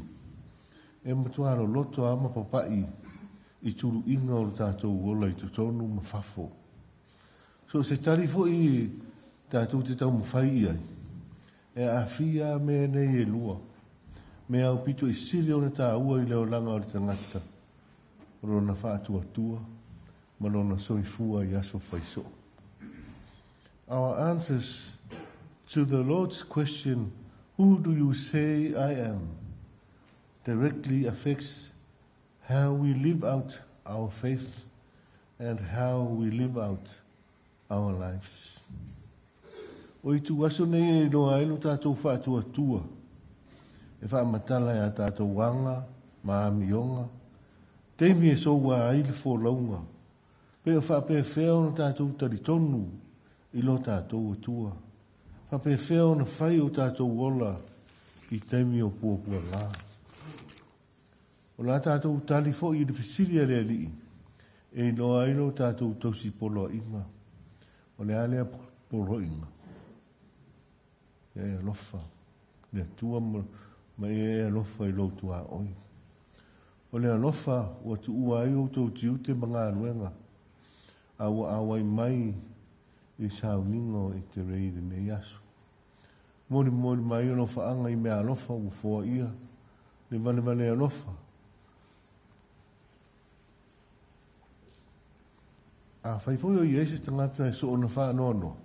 E matuaro loto ama papai i turu inga o tātou ola i tutonu mafafo. So se tari fo i tātou te tau mawhai iai. E a fia me nei e lua. Me au pito i siri o na tā ua i leo langa o le tangata. Rona whātua tua. Manona soifua i aso whaiso. Our answers to the Lord's question, who do you say I am, directly affects how we live out our faith and how we live out our lives. O i tu aso nei e noa elu tātou whātua tua. E whaamatala e a tātou wanga, maamionga. Teimi e soua aile fō launga. Pe o whape wheo na tātou taritonu i lo tātou tua. Whape wheo na whai o tātou ola i teimi o pōpua la. O la tātou tali fo i le fisilia le li. E no ailo tātou tausi polo inga. O le alea polo inga. E alofa. Le tua ma e alofa i lo tua oi. O le alofa ua tu ua ai o tau tiu te mga anuenga. Awa i mai i sauningo i te rei de ne yasu. Mori mai o lofa anga i mea alofa u fua ia. Le vale alofa. A whaifoi o Iesus tangata e so o na whaanono.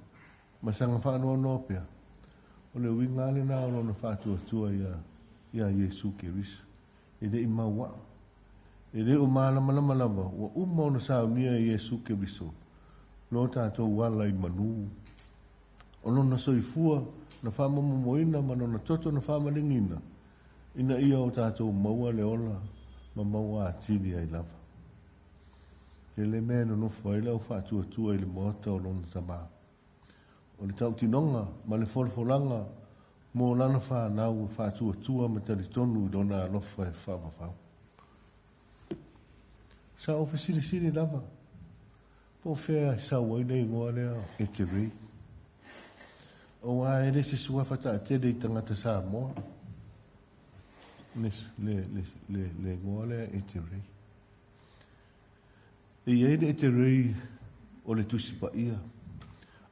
Ma sanga whaanono pia. O le wingale na o na whaatua tua ia Iesu Keriso. E de i maua. E le o malama. Wa uma o na saunia Iesu Keriso. Lo tātou wala i manu. O no na soifua na whamamomoina ma no na toto na whamalingina. Ina ia o tātou maua le ola ma maua atiri ai lava. Ke le mea no nofo ai lau whaatua tua i le moata o lona tamā. O le tau tinonga ma le folfolanga mo lana whanau whaatua tua ma taritonu i lona alofa e whamawhau. Sa o fasili lava. Po fea sa waina i ngoa lea e te rei. O a ele se sua fata atele i tangata sa moa. Le ngoa lea e te rei. E ele e te rei o le tusi pa ia.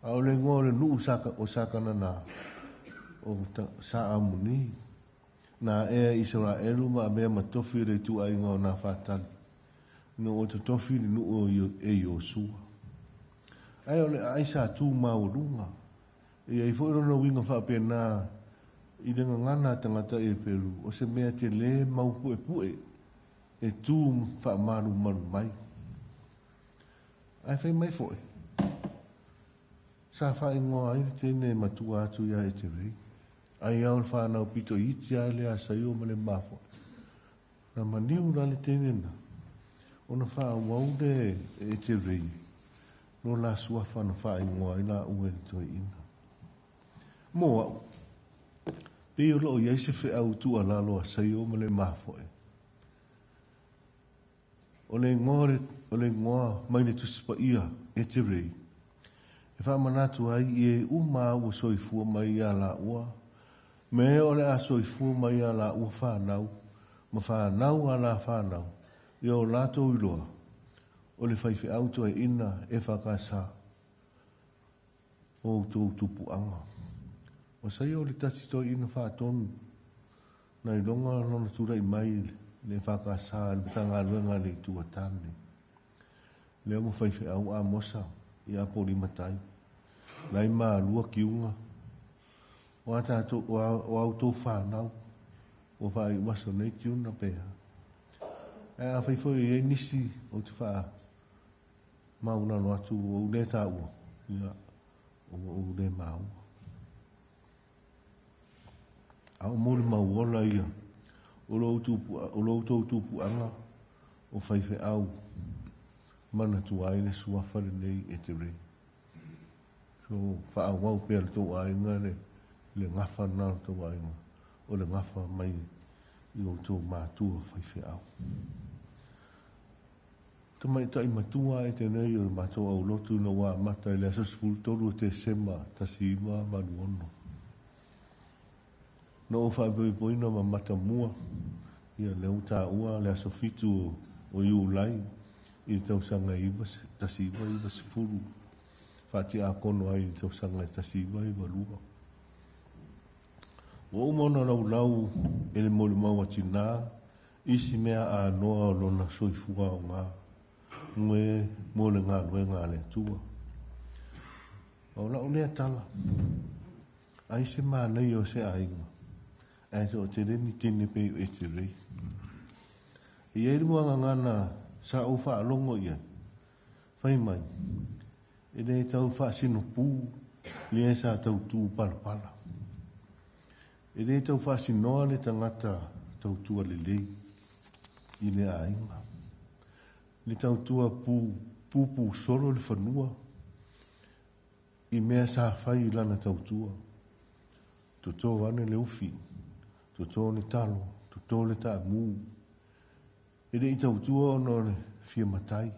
A o le ngoa le nuu o sakana na o sa amuni. Na ea Israelu ma mea matofi re tu ai ngoa na fatali. No o te tofi ni nuu e Yosua. Ai o le aisa tu maurunga. E ai fo no winga fa pena i le ngana tangata e Peru o se mea te le mau pue e tu fa maru mai ai fai mai foi sa fa ingoa ai te ne matua atu ia e te rei ai au fa na pito iti ai le asa io ma le mafo na maniu na le tenena ona fa waude e te rei no la sua fa na fa ingoa ai la ue to ina mo pe o lo ia se fe au tu ala lo sai o mele mafo o le ngoa mai le tusipa ia e te rei E wha manatu ai e uma ua soifua mai a la ua. Me ole a soifua mai a la ua whanau. Ma whanau a la whanau. I o lato iloa. O le whaiwhi auto e ina e whakasa. O tō tupu anga. O sai o le tati tō ina whatonu. Na i longa lona tura i mai le whakasa. Le tanga luenga le tuatane. Leo mo whaiwhi au a mosa. I a pori matai. Lai maa lua kiunga. O au tō whanau. O whai waso nei kiuna pēha. E a whaifoi e nisi o te wha mauna no atu o le tā ua. Ia o le mau. A o mōre mau ola ia. O lo tō tūpu anga. O whaiwhi au. Mana tu aile sua whare nei e te rei. So wha wau pēr tō ainga le ngafa nā tō ainga. O le ngafa mai i o tō mātua whaiwhi au. Ka mai tai matua e te nei o le mātua au lotu na wā mata i le asas fultoru te sema tasi ima manu ono. No o whai poina ma Matamua ia le uta ua le asofitu o iu lai i tau sanga iwas tasi iwa iwas furu. Whati a kono ai tau sanga tasi iwa iwa lua. O umona lau ele mole mau atina isi mea a noa o lona soifua o ngā ngue mole ngā lue ngā le tua. O la o lea tala. Ai se maa nei o se ainga. Ai se o te reni tene pei o e te rei. I e ruanga ngana sa o wha alongo ia. Whai mai. E nei tau wha sino pū li e sa tau tū pala pala. E nei tau wha sinoa le tangata tau tua le lei. I le ainga. Le tau tua pū solo le whanua. I mea sa whai lana tau tua. Toto ane le ufi. Toto le talo. Toto le ta mū. E nei tau tua ono le fia matai.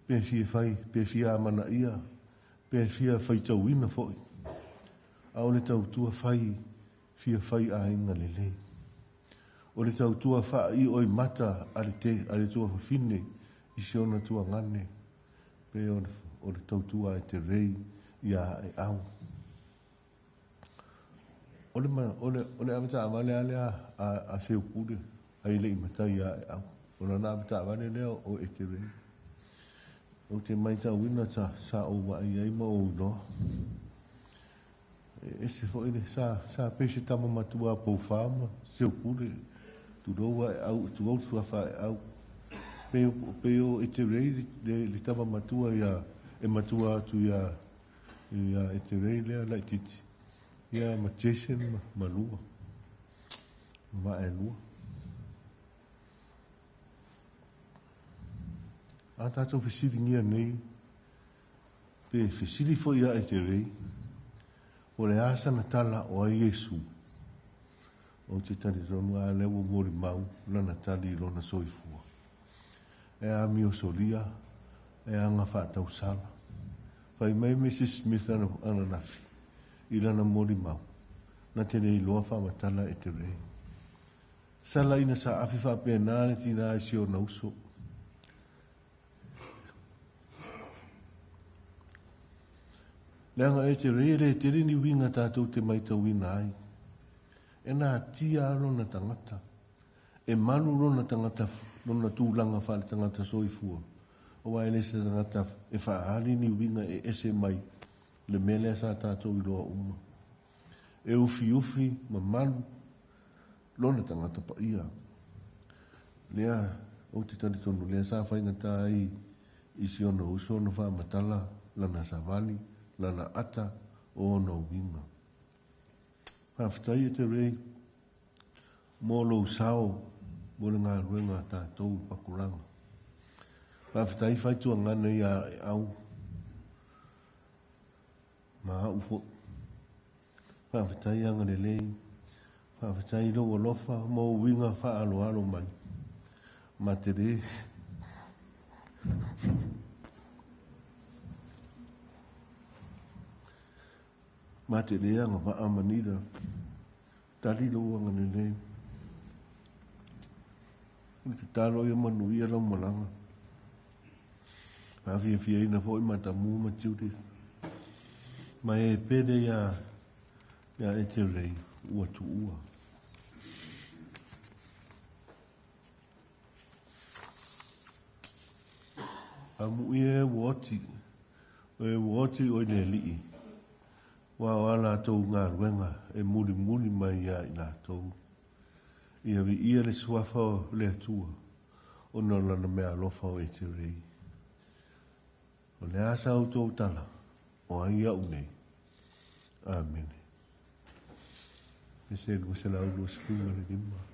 Pe fia whai, pe fia amana ia. Pe fia whai tau ina foi. Au le tau tua whai. Fia whai a inga le lei. O le tau tua wha i oi mata ale tua whawhine i se ona tua ngane. Pe o le tau tua e te rei i a e au. O le amata amale ale a se ukure a i le i mata i a e au. O le amata amale leo o e te rei. O te maita wina ta sa o wa i aima o unoa. E se fo ile sa pese tama matua po fama se ukure tu roa au tu au sua fa au peo e te rei le tama matua ia e matua tu ia e te rei lea lai titi ia ma Jason ma lua ma e lua a tatou fesili ngia nei pe fesili fo ia e te rei o le asa na tala o a Iesu. O te tani tonu a lewa mori mau, lana tali lona soifua. E a mio solia, e a nga whaatau sala. Whai mai Mrs. Smith ana nafi, i lana mori mau, na te rei loa whamatala e te rei. Sala ina sa afi whapea nāne tina isi o nauso. Leanga e te rere te rini winga tātou te maita wina ai. E nā tia rona tangata. E manu rona tangata, rona tūlanga whare tangata soifua. O ai le se tangata e whaari ni winga e ese mai. Le mele sa tātou i roa uma. E ufi ma manu. Rona tangata pa ia. Lea, o te tani tonu, lea sa whaingata ai isi ona uso na wha matala lana savani. Lana ata o no winga. Haftai e te rei, mō lou sao, mō le ngā ruenga tātou pakuranga. Haftai whaitua ngana i a e au. Mā ufo. Haftai anga le lei. Haftai lo lofa, mō winga wha alo mai. Ma te rei. Ma te lea nga wa amanida. Tali loa nga nenei. Ni te talo ia manu ia lau malanga. Ma fia ina fo i Matamua ma Judith. Ma e pede ia Etelei ua tu ua. Amu ia woti o ne lii. Wa wala tau ngā ruenga e muri mai ia i nā tau. Ia vi ia le suafa o le atua. O no lana mea lofa o Etelei. O le asa o tau tala. O ai au nei. Amen. E se lua se lau lua sifunga le lima.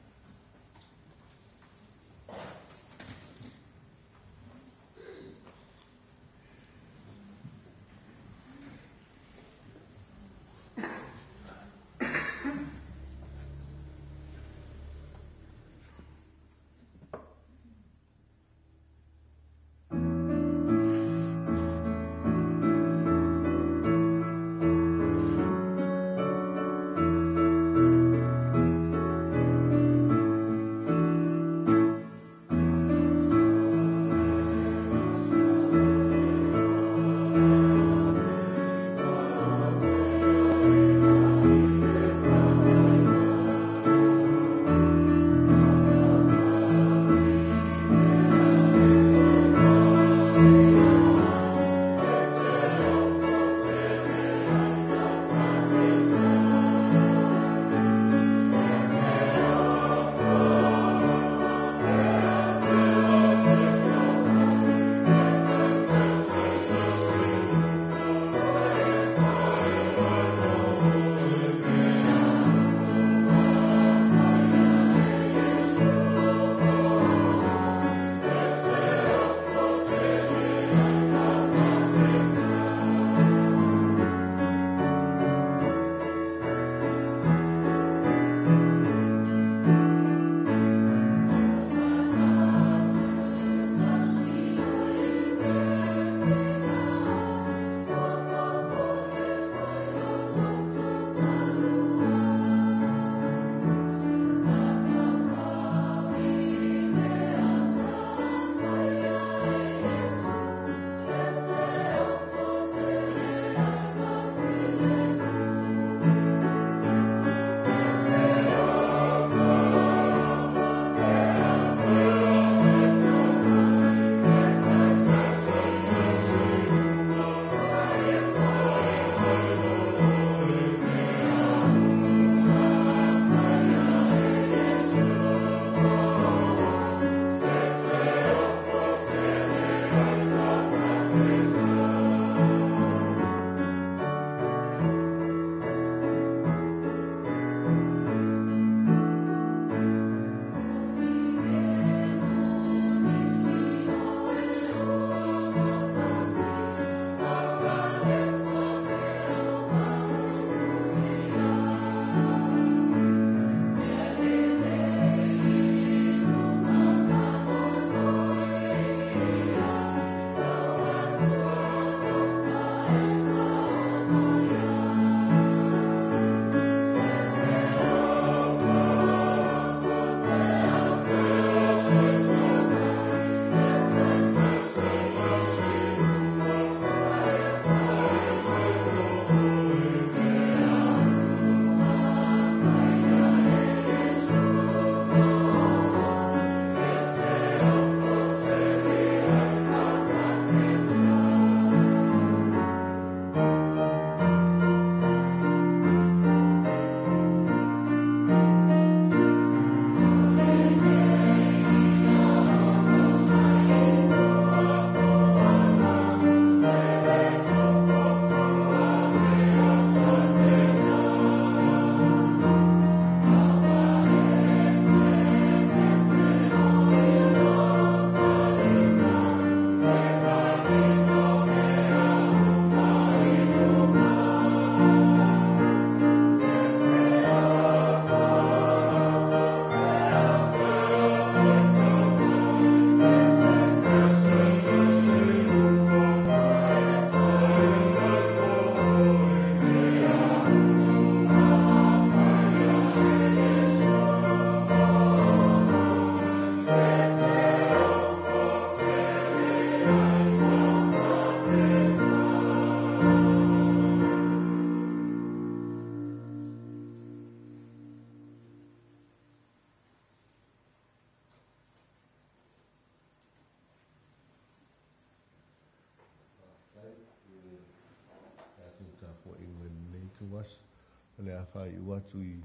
le a whai ua tu I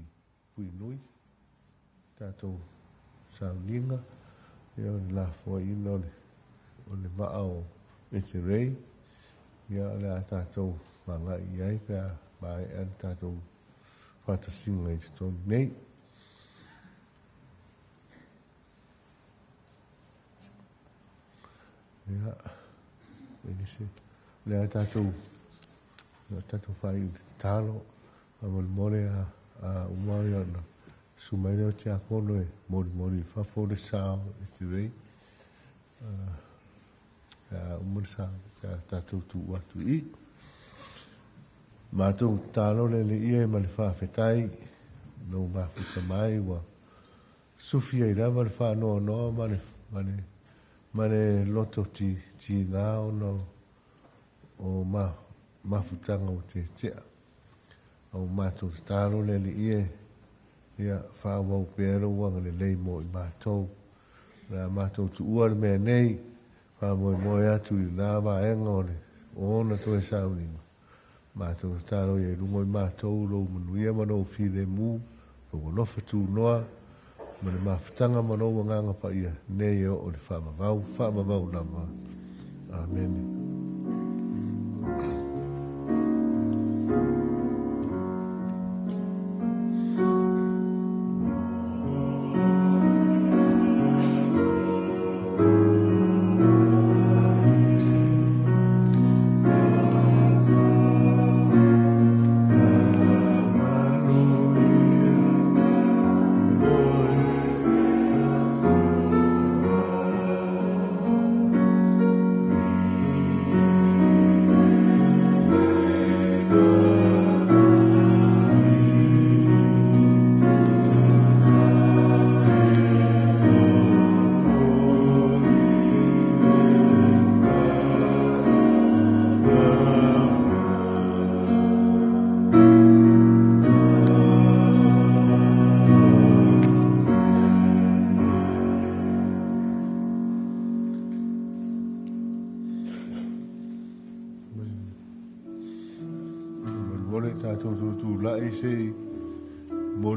pui nui. Tātou sauninga, ia o le la fua ina o le maa o Etelei, ia le a tātou manga I ai pia mai an tātou whatasinga I te tonu nei. Ia, le a tātou whai I te tālo, a more a umari ana. Sumaile o te akono e mori whafo le sao e te rei. Umari sao, tātou tu watu I. Mātou tālo le ia ma le whawhetai, no mafuta mai wa. Sufia I rama le whanoa noa ma le loto ti ngā o mafutanga o te tea. Au mātou tālo le ia whāwau pēra wanga le lei mo I mātou. Rā mātou tu ua le mea nei, whāmoe atu I nā waenga o le ona toe sauninga. Mātou tālo I rungo I mātou rou manuia manou whire mū, rou lofa tū noa, ma le mawhitanga manou wanganga pa ia, nei o le whamavau nama. Amen.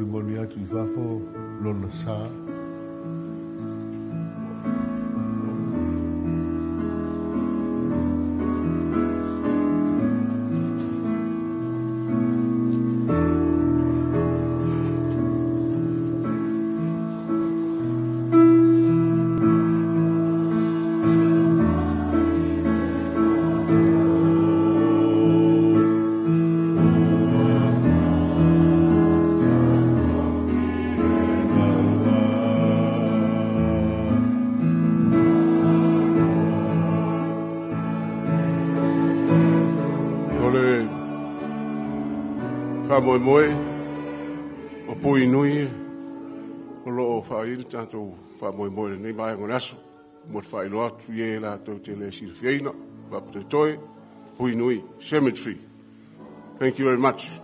Mori atu I whafo lona sā. Moe, o pui nui, o loo whairi tātou moe nei mai ngō naso, mo te whailo atu ie la tau te le sirwhiaina, wapate toi, pui nui, cemetery. Thank you very much.